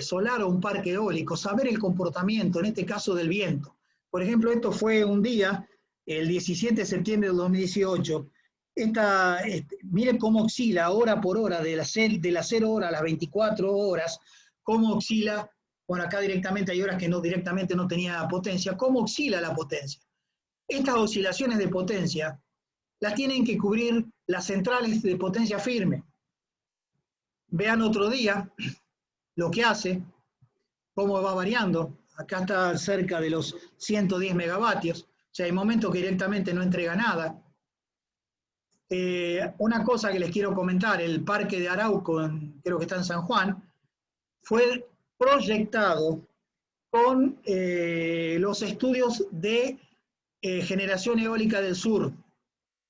solar o un parque eólico, saber el comportamiento, en este caso del viento. Por ejemplo, esto fue un día, el 17 de septiembre del 2018, miren cómo oscila hora por hora, de las 0 horas a las 24 horas, cómo oscila. Bueno, acá directamente hay horas que directamente no tenía potencia. ¿Cómo oscila la potencia? Estas oscilaciones de potencia las tienen que cubrir las centrales de potencia firme. Vean otro día lo que hace, cómo va variando. acá está cerca de los 110 megavatios, o sea, hay momentos que directamente no entrega nada. Una cosa que les quiero comentar, el parque de Arauco, creo que está en San Juan, fue proyectado con los estudios de generación eólica del sur.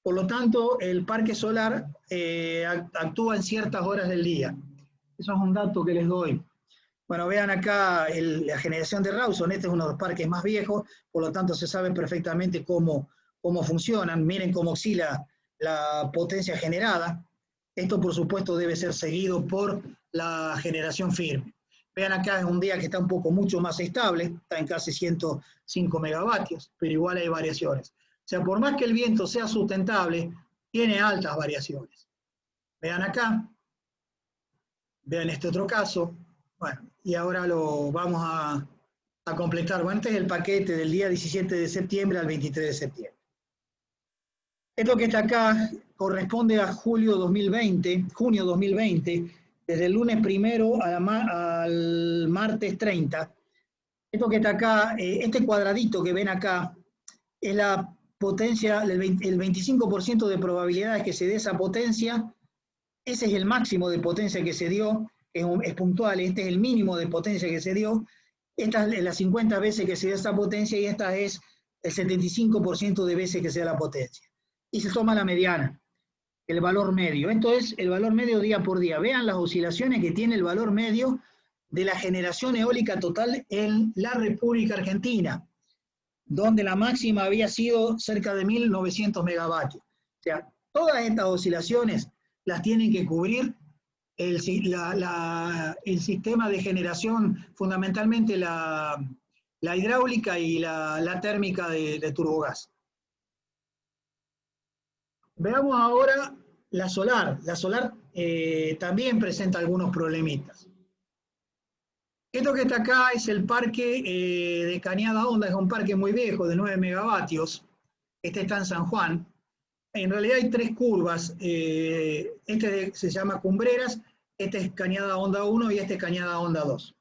Por lo tanto, el parque solar actúa en ciertas horas del día. Eso es un dato que les doy. Bueno, vean acá la generación de Rawson. Este es uno de los parques más viejos, por lo tanto se sabe perfectamente cómo funcionan. Miren cómo oscila la potencia generada. Esto, por supuesto, debe ser seguido por la generación firme. Vean acá, es un día que está mucho más estable, está en casi 105 megavatios, pero igual hay variaciones. O sea, por más que el viento sea sustentable, tiene altas variaciones. Vean acá, vean este otro caso. Bueno, y ahora lo vamos a completar. Bueno, este es el paquete del día 17 de septiembre al 23 de septiembre. Esto que está acá corresponde a junio 2020, desde el lunes 1 al martes 30. Esto que está acá, este cuadradito que ven acá, es la potencia, el 25% de probabilidades que se dé esa potencia. Ese es el máximo de potencia que se dio, es puntual, este es el mínimo de potencia que se dio. Esta es las 50 veces que se dio esa potencia y esta es el 75% de veces que se da la potencia. Y se toma la mediana, el valor medio. Esto es el valor medio día por día. Vean las oscilaciones que tiene el valor medio de la generación eólica total en la República Argentina, donde la máxima había sido cerca de 1900 megavatios. O sea, todas estas oscilaciones las tienen que cubrir el sistema de generación, fundamentalmente la hidráulica y la térmica de turbogás. Veamos ahora la solar. La solar también presenta algunos problemitas. Esto que está acá es el parque de Cañada Honda, es un parque muy viejo de 9 megavatios. Este está en San Juan. En realidad hay 3 curvas. Este se llama Cumbreras, este es Cañada Honda 1 y este es Cañada Honda 2.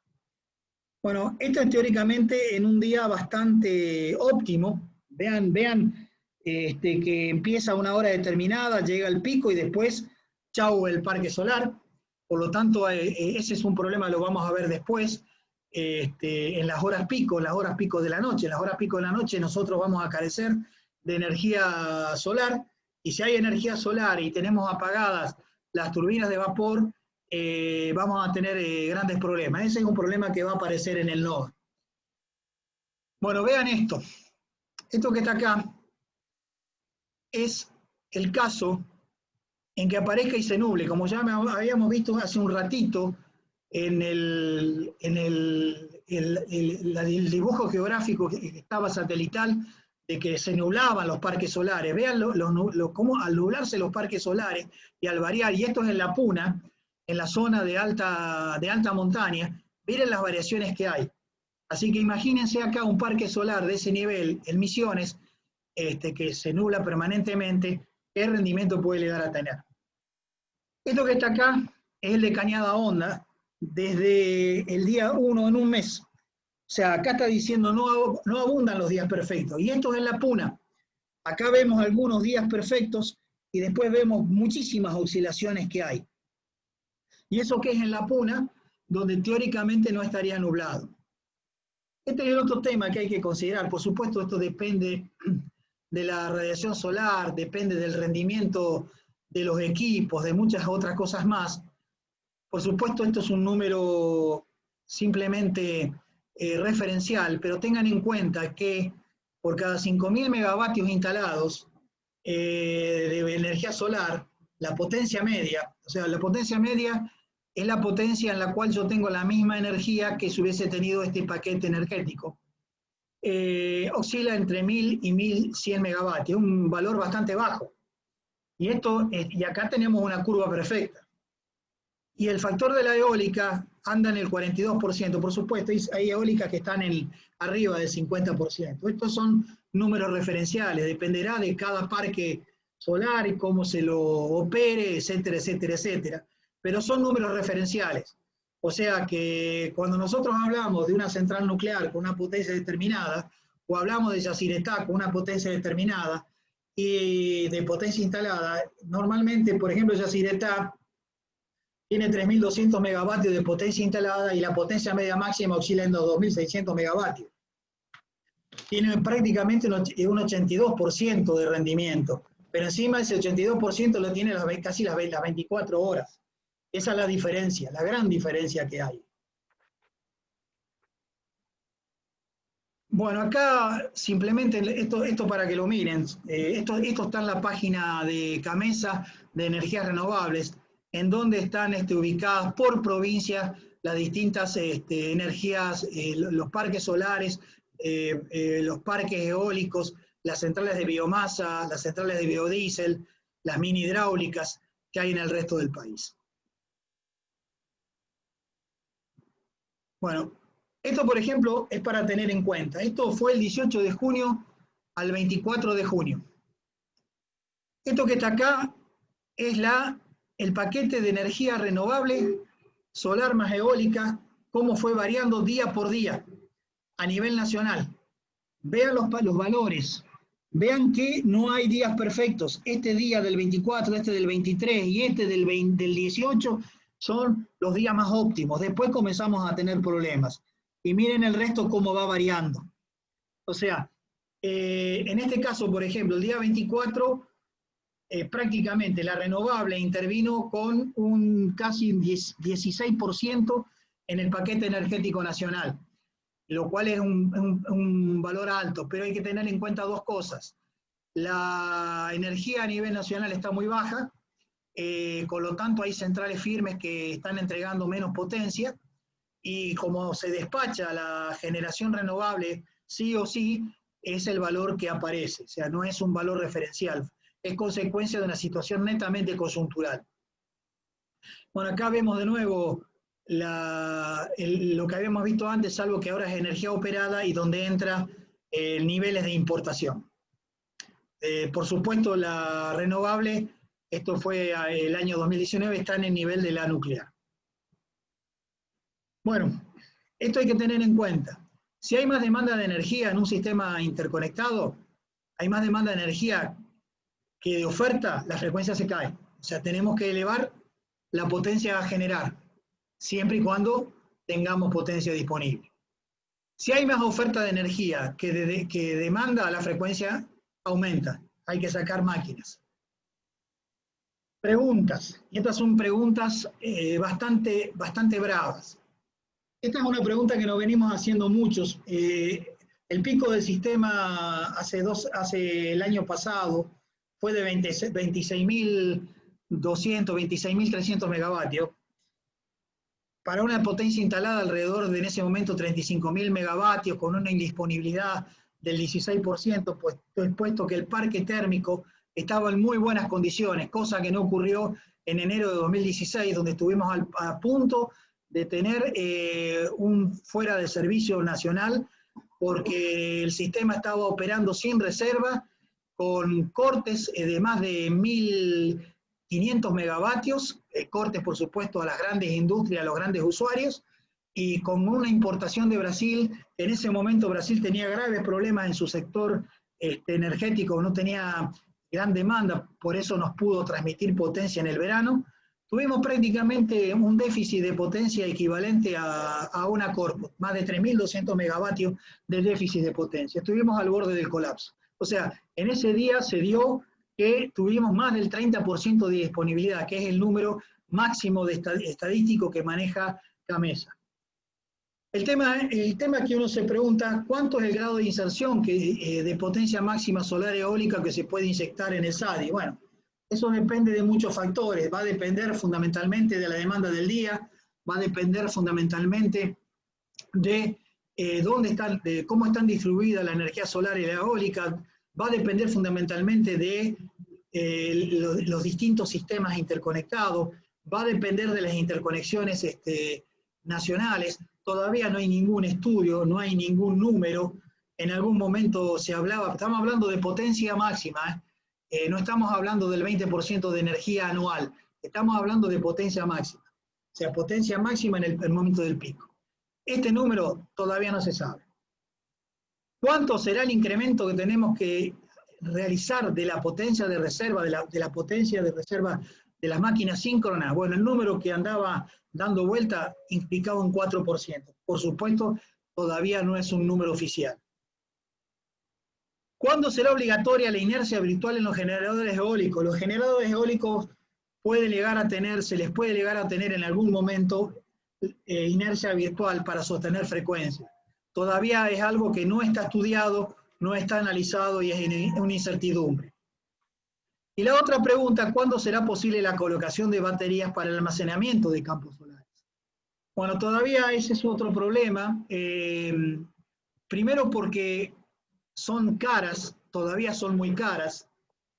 Bueno, esto es teóricamente en un día bastante óptimo. Vean que empieza a una hora determinada, llega el pico y después, chau, el parque solar. Por lo tanto, ese es un problema, lo vamos a ver después, en las horas pico de la noche. En las horas pico de la noche nosotros vamos a carecer de energía solar, y si hay energía solar y tenemos apagadas las turbinas de vapor, vamos a tener grandes problemas. Ese es un problema que va a aparecer en el NOA. Bueno, vean esto. Esto que está acá es el caso en que aparezca y se nuble, como ya habíamos visto hace un ratito en el dibujo geográfico que estaba satelital, de que se nublaban los parques solares. Vean cómo al nublarse los parques solares y al variar, y esto es en la Puna, en la zona de alta montaña, miren las variaciones que hay. Así que imagínense acá un parque solar de ese nivel en Misiones, que se nubla permanentemente, ¿qué rendimiento puede llegar a tener? Esto que está acá es el de Cañada Honda, desde el día 1 en un mes. O sea, acá está diciendo no abundan los días perfectos. Y esto es en la Puna. Acá vemos algunos días perfectos y después vemos muchísimas oscilaciones que hay. Y eso que es en la Puna, donde teóricamente no estaría nublado. Este es el otro tema que hay que considerar. Por supuesto, esto depende de la radiación solar, depende del rendimiento de los equipos, de muchas otras cosas más. Por supuesto, esto es un número simplemente referencial, pero tengan en cuenta que por cada 5.000 megavatios instalados de energía solar, la potencia media, o sea, la potencia media es la potencia en la cual yo tengo la misma energía que si hubiese tenido este paquete energético. Oscila entre 1.000 y 1.100 megavatios, un valor bastante bajo. Y acá tenemos una curva perfecta. Y el factor de la eólica anda en el 42%, por supuesto, hay eólicas que están arriba del 50%. Estos son números referenciales, dependerá de cada parque solar y cómo se lo opere, etcétera, etcétera, etcétera. Pero son números referenciales. O sea que cuando nosotros hablamos de una central nuclear con una potencia determinada, o hablamos de Yacyretá con una potencia determinada y de potencia instalada, normalmente, por ejemplo, Yacyretá tiene 3.200 megavatios de potencia instalada y la potencia media máxima oscila en los 2.600 megavatios. Tiene prácticamente un 82% de rendimiento, pero encima ese 82% lo tiene casi las 24 horas. Esa es la diferencia, la gran diferencia que hay. Bueno, acá simplemente esto para que lo miren, esto está en la página de CAMESA de energías renovables, en donde están ubicadas por provincia las distintas energías, los parques solares, los parques eólicos, las centrales de biomasa, las centrales de biodiesel, las mini hidráulicas que hay en el resto del país. Bueno, esto, por ejemplo, es para tener en cuenta. Esto fue el 18 de junio al 24 de junio. Esto que está acá es el paquete de energía renovable, solar más eólica, cómo fue variando día por día a nivel nacional. Vean los valores. Vean que no hay días perfectos. Este día del 24, este del 23 y este del 18 son los días más óptimos. Después comenzamos a tener problemas. Y miren el resto cómo va variando. O sea, en este caso, por ejemplo, el día 24, prácticamente la renovable intervino con un casi 16% en el paquete energético nacional, lo cual es un valor alto, pero hay que tener en cuenta dos cosas. La energía a nivel nacional está muy baja, con lo tanto hay centrales firmes que están entregando menos potencia, y como se despacha la generación renovable sí o sí, es el valor que aparece, o sea, no es un valor referencial, es consecuencia de una situación netamente coyuntural. Bueno, acá vemos de nuevo lo que habíamos visto antes, salvo que ahora es energía operada y donde entra niveles de importación. Por supuesto, la renovable, esto fue el año 2019, está en el nivel de la nuclear. Bueno, esto hay que tener en cuenta. Si hay más demanda de energía en un sistema interconectado, hay más demanda de energía que de oferta, la frecuencia se cae. O sea, tenemos que elevar la potencia a generar, siempre y cuando tengamos potencia disponible. Si hay más oferta de energía que demanda, la frecuencia aumenta. Hay que sacar máquinas. Preguntas. Y estas son preguntas bastante bravas. Esta es una pregunta que nos venimos haciendo muchos. El pico del sistema hace el año pasado fue de 26.200, 26.300 megavatios. Para una potencia instalada alrededor de en ese momento 35.000 megavatios, con una indisponibilidad del 16%, puesto que el parque térmico estaba en muy buenas condiciones, cosa que no ocurrió en enero de 2016, donde estuvimos a punto de tener un fuera de servicio nacional, porque el sistema estaba operando sin reserva, con cortes de más de 1.500 megavatios, cortes por supuesto a las grandes industrias, a los grandes usuarios, y con una importación de Brasil. En ese momento Brasil tenía graves problemas en su sector energético, no tenía gran demanda, por eso nos pudo transmitir potencia en el verano. Tuvimos prácticamente un déficit de potencia equivalente a una Corpo, más de 3.200 megavatios de déficit de potencia. Estuvimos al borde del colapso. O sea, en ese día se dio que tuvimos más del 30% de disponibilidad, que es el número máximo estadístico que maneja CAMESA. El tema que uno se pregunta, ¿cuánto es el grado de inserción de potencia máxima solar eólica que se puede inyectar en el SADI? Bueno, eso depende de muchos factores, va a depender fundamentalmente de la demanda del día, va a depender fundamentalmente de cómo están distribuidas la energía solar y la eólica, va a depender fundamentalmente de los distintos sistemas interconectados, va a depender de las interconexiones nacionales. Todavía no hay ningún estudio, no hay ningún número. En algún momento se hablaba, estamos hablando de potencia máxima, no estamos hablando del 20% de energía anual, estamos hablando de potencia máxima. o sea, potencia máxima en el momento del pico. Este número todavía no se sabe. ¿Cuánto será el incremento que tenemos que realizar de la potencia de reserva, de la potencia de reserva de las máquinas síncronas? Bueno, el número que andaba dando vuelta implicaba un 4%. Por supuesto, todavía no es un número oficial. ¿Cuándo será obligatoria la inercia virtual en los generadores eólicos? Los generadores eólicos se les puede llegar a tener en algún momento inercia virtual para sostener frecuencia. Todavía es algo que no está estudiado, no está analizado y es una incertidumbre. Y la otra pregunta, ¿cuándo será posible la colocación de baterías para el almacenamiento de campos solares? Bueno, todavía ese es otro problema. Primero porque son caras, todavía son muy caras,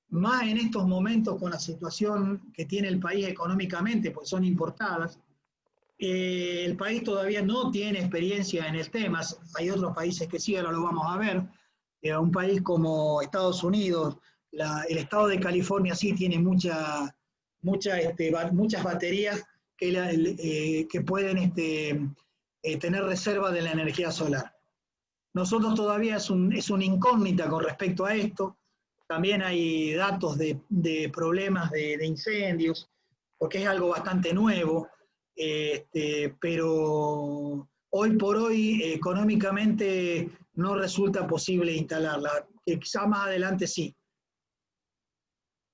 más en estos momentos con la situación que tiene el país económicamente, pues son importadas. El país todavía no tiene experiencia en el tema, hay otros países que sí, ahora lo vamos a ver. Un país como Estados Unidos, el estado de California sí tiene muchas baterías que pueden tener reserva de la energía solar. Nosotros todavía es una incógnita con respecto a esto. También hay datos de problemas de incendios, porque es algo bastante nuevo, pero hoy por hoy económicamente no resulta posible instalarla, que quizá más adelante sí.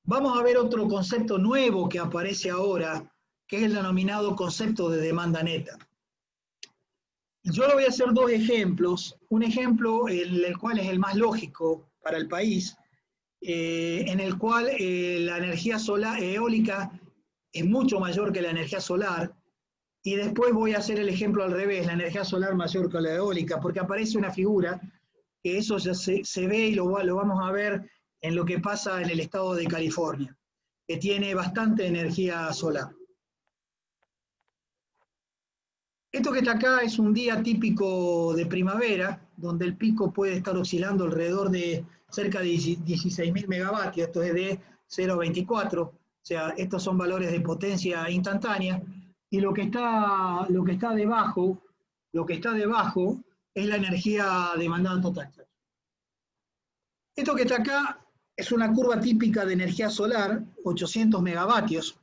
Vamos a ver otro concepto nuevo que aparece ahora, que es el denominado concepto de demanda neta. Yo le voy a hacer dos ejemplos. Un ejemplo, el cual es el más lógico para el país, en el cual la energía solar eólica es mucho mayor que la energía solar, y después voy a hacer el ejemplo al revés, la energía solar mayor que la eólica, porque aparece una figura que eso ya se ve y lo vamos a ver en lo que pasa en el estado de California, que tiene bastante energía solar. Esto que está acá es un día típico de primavera, donde el pico puede estar oscilando alrededor de cerca de 16.000 megavatios, esto es de 0,24, o sea, estos son valores de potencia instantánea, y lo que está debajo es la energía demandada total. Esto que está acá es una curva típica de energía solar, 800 megavatios,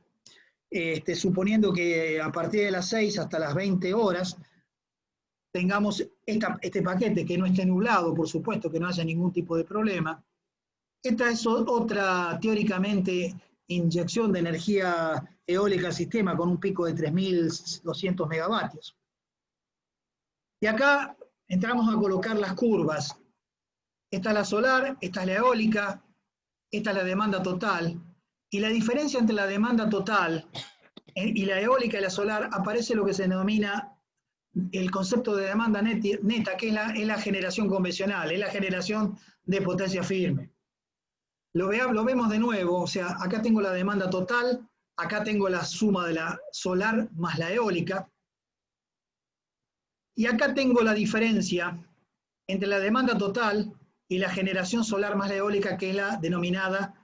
suponiendo que a partir de las 6 hasta las 20 horas tengamos este paquete que no esté nublado, por supuesto, que no haya ningún tipo de problema. Esta es otra, teóricamente, inyección de energía eólica al sistema con un pico de 3.200 megavatios. Y acá entramos a colocar las curvas. Esta es la solar, esta es la eólica, esta es la demanda total. Y la diferencia entre la demanda total y la eólica y la solar aparece lo que se denomina el concepto de demanda neta, que es la generación convencional, es la generación de potencia firme. Lo vemos de nuevo, o sea, acá tengo la demanda total, acá tengo la suma de la solar más la eólica, y acá tengo la diferencia entre la demanda total y la generación solar más la eólica, que es la denominada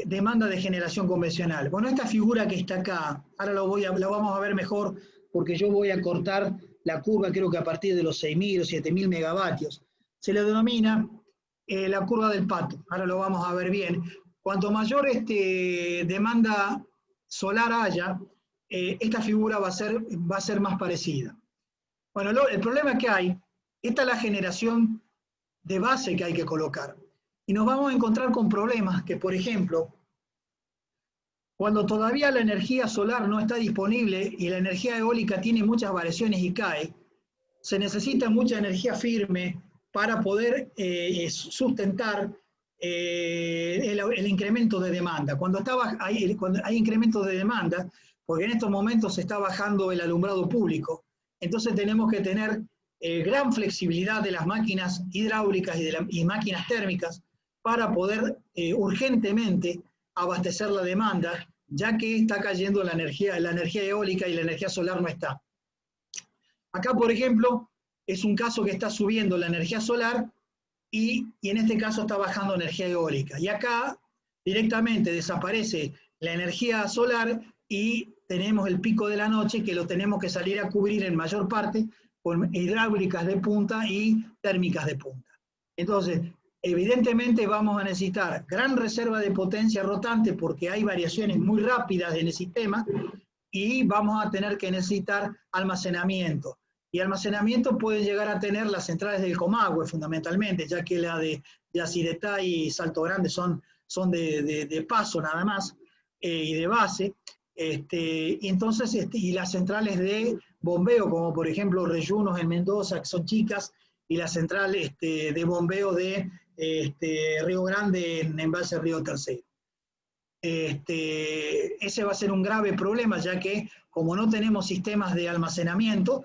demanda de generación convencional. Bueno, esta figura que está acá, ahora la vamos a ver mejor, porque yo voy a cortar la curva, creo que a partir de los 6.000 o 7.000 megavatios. Se le denomina la curva del pato, ahora lo vamos a ver bien. Cuanto mayor demanda solar haya, esta figura va a ser más parecida. Bueno, el problema que hay, esta es la generación de base que hay que colocar. Y nos vamos a encontrar con problemas que, por ejemplo, cuando todavía la energía solar no está disponible y la energía eólica tiene muchas variaciones y cae, se necesita mucha energía firme para poder sustentar el incremento de demanda. Cuando hay incrementos de demanda, porque en estos momentos se está bajando el alumbrado público, entonces tenemos que tener gran flexibilidad de las máquinas hidráulicas y máquinas térmicas para poder urgentemente abastecer la demanda, ya que está cayendo la energía eólica y la energía solar no está. Acá, por ejemplo, es un caso que está subiendo la energía solar y en este caso está bajando energía eólica. Y acá directamente desaparece la energía solar y tenemos el pico de la noche que lo tenemos que salir a cubrir en mayor parte con hidráulicas de punta y térmicas de punta. Entonces, evidentemente vamos a necesitar gran reserva de potencia rotante porque hay variaciones muy rápidas en el sistema y vamos a tener que necesitar almacenamiento. Y almacenamiento pueden llegar a tener las centrales del Comahue fundamentalmente, ya que la de Yacyretá y Salto Grande son de paso nada más y de base. Y entonces, y las centrales de bombeo, como por ejemplo Reyunos en Mendoza, que son chicas, y la central de bombeo de Río Grande en Embalse Río Tercero. Ese va a ser un grave problema, ya que como no tenemos sistemas de almacenamiento,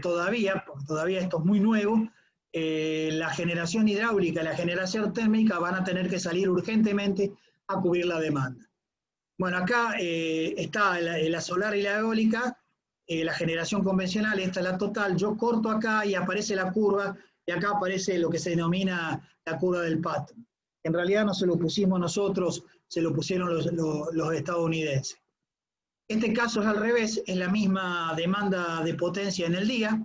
todavía esto es muy nuevo, la generación hidráulica y la generación térmica van a tener que salir urgentemente a cubrir la demanda. Bueno, acá está la solar y la eólica, la generación convencional, esta es la total. Yo corto acá y aparece la curva, y acá aparece lo que se denomina la curva del pato. En realidad no se lo pusimos nosotros, se lo pusieron los estadounidenses. Este caso es al revés, es la misma demanda de potencia en el día,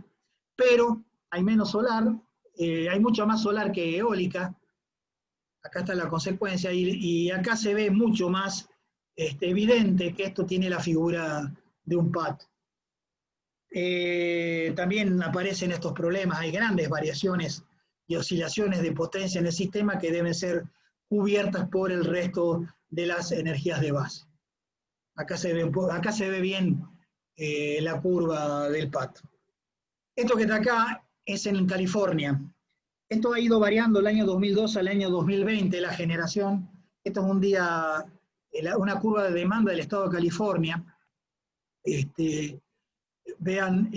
pero hay menos solar, hay mucho más solar que eólica. Acá está la consecuencia, y acá se ve mucho más evidente que esto tiene la figura de un pato. También aparecen estos problemas, hay grandes variaciones y oscilaciones de potencia en el sistema que deben ser cubiertas por el resto de las energías de base. Acá se ve bien la curva del pato. Esto que está acá es en California. Esto ha ido variando el año 2002 al año 2020, la generación. Esto es una curva de demanda del estado de California. Vean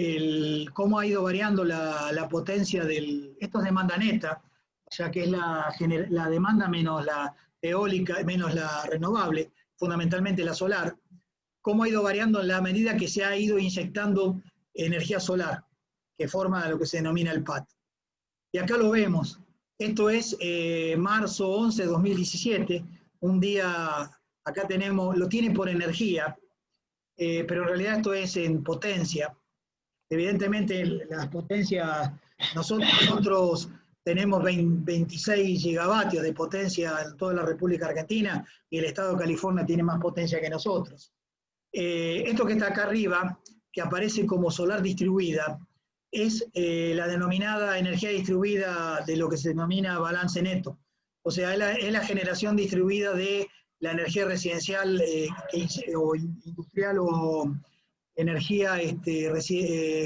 cómo ha ido variando la potencia esto es demanda neta, o sea que es la demanda menos la eólica, menos la renovable, fundamentalmente la solar, cómo ha ido variando en la medida que se ha ido inyectando energía solar, que forma lo que se denomina el PAT. Y acá lo vemos, esto es marzo 11 de 2017, un día, acá tenemos, lo tiene por energía, pero en realidad esto es en potencia. Evidentemente las potencias, nosotros tenemos 26 gigavatios de potencia en toda la República Argentina y el estado de California tiene más potencia que nosotros. Esto que está acá arriba, que aparece como solar distribuida, es la denominada energía distribuida de lo que se denomina balance neto. O sea, es la generación distribuida de la energía residencial o industrial o energía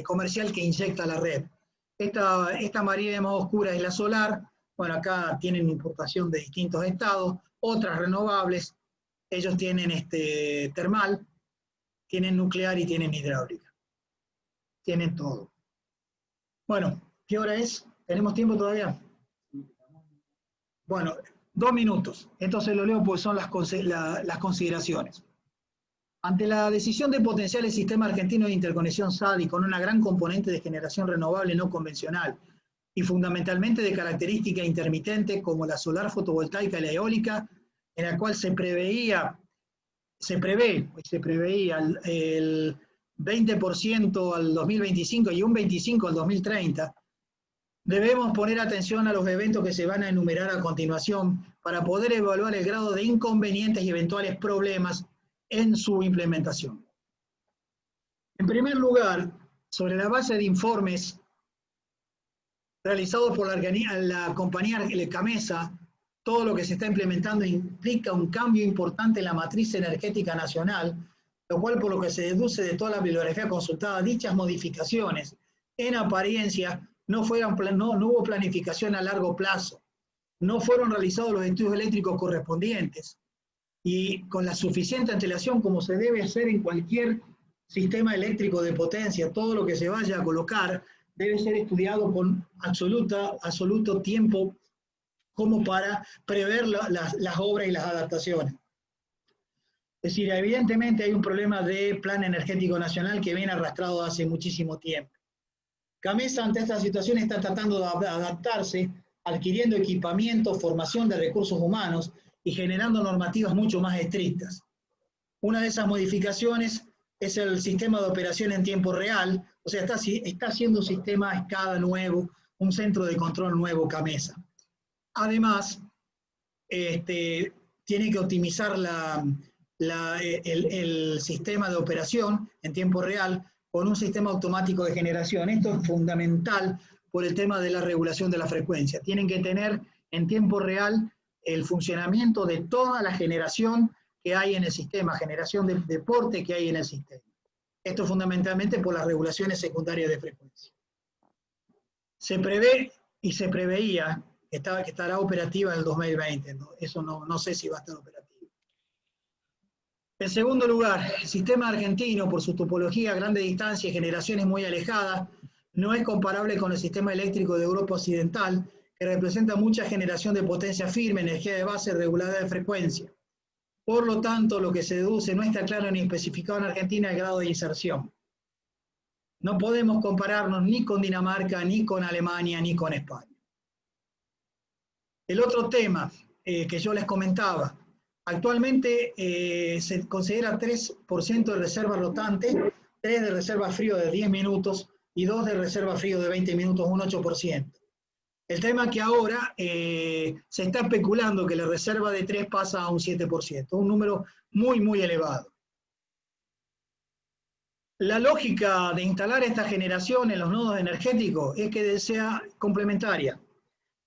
comercial que inyecta la red. Esta amarilla más oscura es la solar. Bueno, acá tienen importación de distintos estados, otras renovables. Ellos tienen termal, tienen nuclear y tienen hidráulica. Tienen todo. Bueno, ¿qué hora es? ¿Tenemos tiempo todavía? Bueno, 2 minutos. Entonces lo leo porque son las consideraciones. Ante la decisión de potenciar el sistema argentino de interconexión SADI con una gran componente de generación renovable no convencional y fundamentalmente de característica intermitente como la solar fotovoltaica y la eólica, en la cual se preveía el 20% al 2025 y un 25% al 2030, debemos poner atención a los eventos que se van a enumerar a continuación para poder evaluar el grado de inconvenientes y eventuales problemas en su implementación. En primer lugar, sobre la base de informes realizados por la compañía Camesa, todo lo que se está implementando implica un cambio importante en la matriz energética nacional, lo cual, por lo que se deduce de toda la bibliografía consultada, dichas modificaciones, en apariencia, no hubo planificación a largo plazo, no fueron realizados los estudios eléctricos correspondientes, y con la suficiente antelación como se debe hacer en cualquier sistema eléctrico de potencia, todo lo que se vaya a colocar debe ser estudiado con absoluto tiempo como para prever las obras y las adaptaciones. Es decir, evidentemente hay un problema de plan energético nacional que viene arrastrado hace muchísimo tiempo. Camesa ante esta situación está tratando de adaptarse, adquiriendo equipamiento, formación de recursos humanos y generando normativas mucho más estrictas. Una de esas modificaciones es el sistema de operación en tiempo real, o sea, está haciendo un sistema SCADA nuevo, un centro de control nuevo, CAMESA. Además, tiene que optimizar el sistema de operación en tiempo real con un sistema automático de generación. Esto es fundamental por el tema de la regulación de la frecuencia. Tienen que tener en tiempo real el funcionamiento de toda la generación que hay en el sistema, generación de deporte que hay en el sistema. Esto fundamentalmente por las regulaciones secundarias de frecuencia. Se prevé y se preveía que estará operativa en el 2020, ¿no? Eso no sé si va a estar operativo. En segundo lugar, el sistema argentino, por su topología, grande distancia y generaciones muy alejadas, no es comparable con el sistema eléctrico de Europa Occidental, que representa mucha generación de potencia firme, energía de base, regularidad de frecuencia. Por lo tanto, lo que se deduce no está claro ni especificado en Argentina el grado de inserción. No podemos compararnos ni con Dinamarca, ni con Alemania, ni con España. El otro tema que yo les comentaba, actualmente se considera 3% de reserva rotante, 3 de reserva frío de 10 minutos y 2 de reserva frío de 20 minutos, un 8%. El tema que ahora se está especulando que la reserva de 3 pasa a un 7%, un número muy, muy elevado. La lógica de instalar esta generación en los nodos energéticos es que sea complementaria,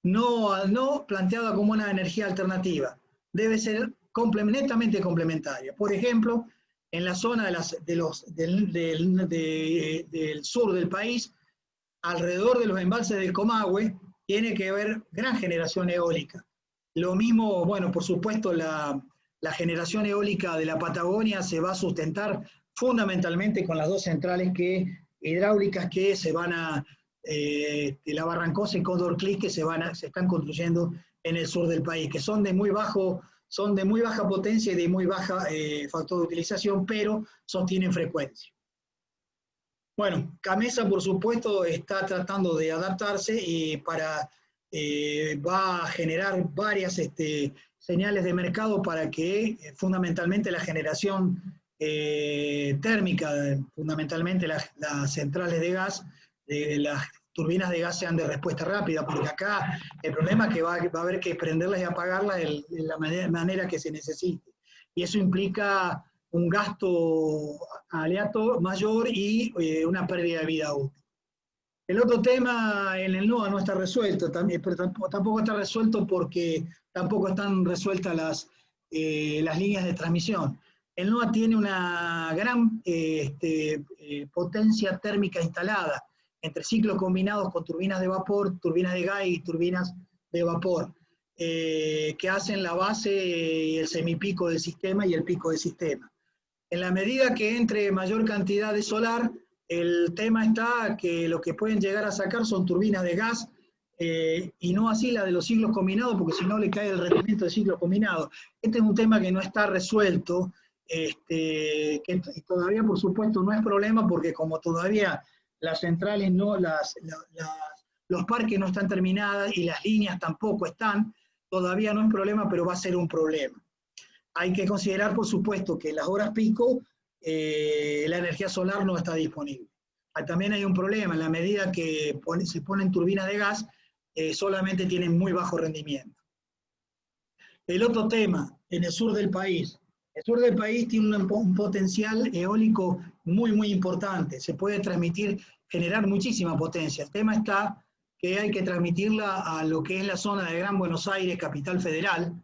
no planteada como una energía alternativa, debe ser netamente complementaria. Por ejemplo, en la zona del sur del país, alrededor de los embalses del Comahue, tiene que haber gran generación eólica. Lo mismo, bueno, por supuesto, la generación eólica de la Patagonia se va a sustentar fundamentalmente con las dos centrales hidráulicas que se van a, la Barrancosa y Cóndor Cliff, que se están construyendo en el sur del país, que son de muy baja potencia y de muy baja factor de utilización, pero sostienen frecuencia. Bueno, CAMESA, por supuesto, está tratando de adaptarse y va a generar varias señales de mercado para que fundamentalmente la generación térmica, fundamentalmente las centrales de gas, las turbinas de gas sean de respuesta rápida, porque acá el problema es que va a haber que prenderlas y apagarlas de la manera que se necesite. Y eso implica un gasto aleatorio mayor y una pérdida de vida útil. El otro tema en el NOA no está resuelto, pero tampoco está resuelto porque tampoco están resueltas las líneas de transmisión. El NOA tiene una gran potencia térmica instalada entre ciclos combinados con turbinas de vapor, turbinas de gas y turbinas de vapor, que hacen la base y el semipico del sistema y el pico del sistema. En la medida que entre mayor cantidad de solar, el tema está que lo que pueden llegar a sacar son turbinas de gas y no así la de los ciclos combinados, porque si no le cae el rendimiento de ciclos combinados. Este es un tema que no está resuelto, que todavía por supuesto no es problema, porque como todavía las centrales los parques no están terminadas y las líneas tampoco están, todavía no es problema, pero va a ser un problema. Hay que considerar, por supuesto, que en las horas pico la energía solar no está disponible. También hay un problema, en la medida que se ponen turbinas de gas, solamente tienen muy bajo rendimiento. El otro tema, en el sur del país. El sur del país tiene un potencial eólico muy, muy importante. Se puede generar muchísima potencia. El tema está que hay que transmitirla a lo que es la zona de Gran Buenos Aires, capital federal,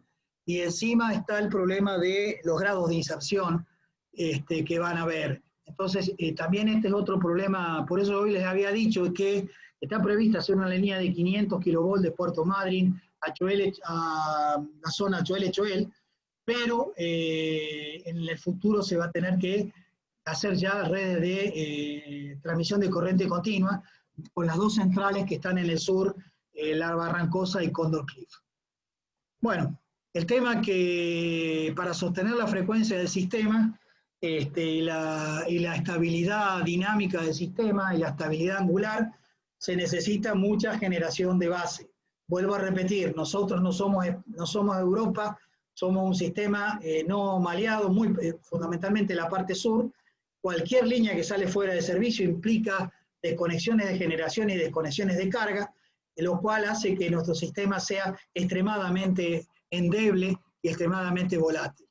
y encima está el problema de los grados de inserción que van a haber. Entonces, también este es otro problema, por eso hoy les había dicho que está prevista hacer una línea de 500 kV de Puerto Madryn a la zona Choel, pero en el futuro se va a tener que hacer ya redes de transmisión de corriente continua con las dos centrales que están en el sur, la Barrancosa y Cóndor Cliff. Bueno, el tema que para sostener la frecuencia del sistema y la estabilidad dinámica del sistema y la estabilidad angular, se necesita mucha generación de base. Vuelvo a repetir, nosotros no somos Europa, Somos un sistema no maleado, fundamentalmente la parte sur. Cualquier línea que sale fuera de servicio implica desconexiones de generación y desconexiones de carga, lo cual hace que nuestro sistema sea extremadamente endeble y extremadamente volátil.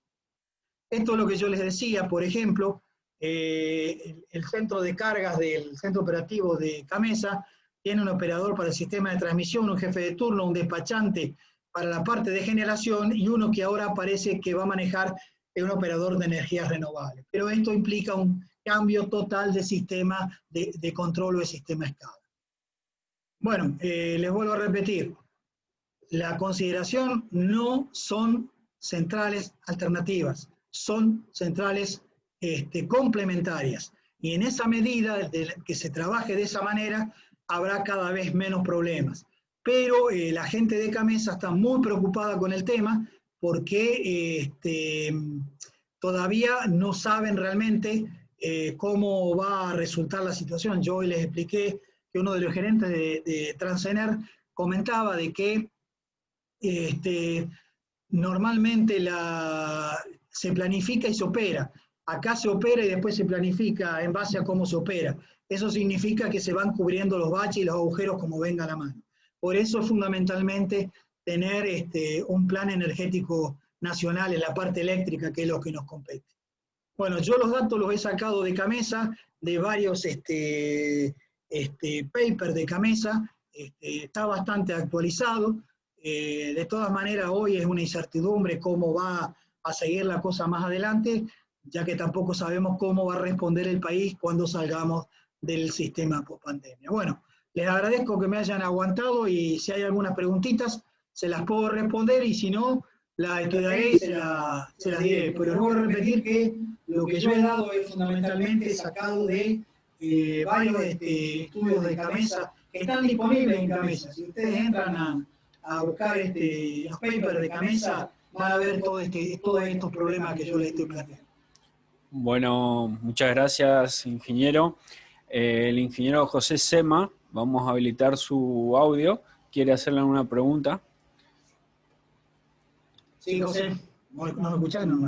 Esto es lo que yo les decía, por ejemplo, el centro de cargas del centro operativo de Camesa tiene un operador para el sistema de transmisión, un jefe de turno, un despachante para la parte de generación y uno que ahora parece que va a manejar un operador de energías renovables. Pero esto implica un cambio total de sistema de control o de sistema a escala. Bueno, les vuelvo a repetir, la consideración no son centrales alternativas, son centrales complementarias. Y en esa medida que se trabaje de esa manera, habrá cada vez menos problemas. Pero la gente de Camesa está muy preocupada con el tema porque todavía no saben realmente cómo va a resultar la situación. Yo hoy les expliqué que uno de los gerentes de Transener comentaba de que normalmente se planifica y se opera. Acá se opera y después se planifica en base a cómo se opera. Eso significa que se van cubriendo los baches y los agujeros como venga a la mano. Por eso es fundamentalmente tener un plan energético nacional en la parte eléctrica, que es lo que nos compete. Bueno, yo los datos los he sacado de Camesa, de varios papers de Camesa, está bastante actualizado. De todas maneras, hoy es una incertidumbre cómo va a seguir la cosa más adelante, ya que tampoco sabemos cómo va a responder el país cuando salgamos del sistema post-pandemia. Bueno, les agradezco que me hayan aguantado y si hay algunas preguntitas, se las puedo responder y si no, las estudiaré y se las diré. Pero no voy a repetir que lo que yo he dado es fundamentalmente sacado de varios estudios de Camesa que están disponibles en Camesa. Si ustedes entran a buscar los papers de Camesa, van a ver todos estos problemas que yo les estoy planteando. Bueno, muchas gracias, ingeniero. El ingeniero José Sema, vamos a habilitar su audio. ¿Quiere hacerle alguna pregunta? Sí, José, ¿no me escuchás? No.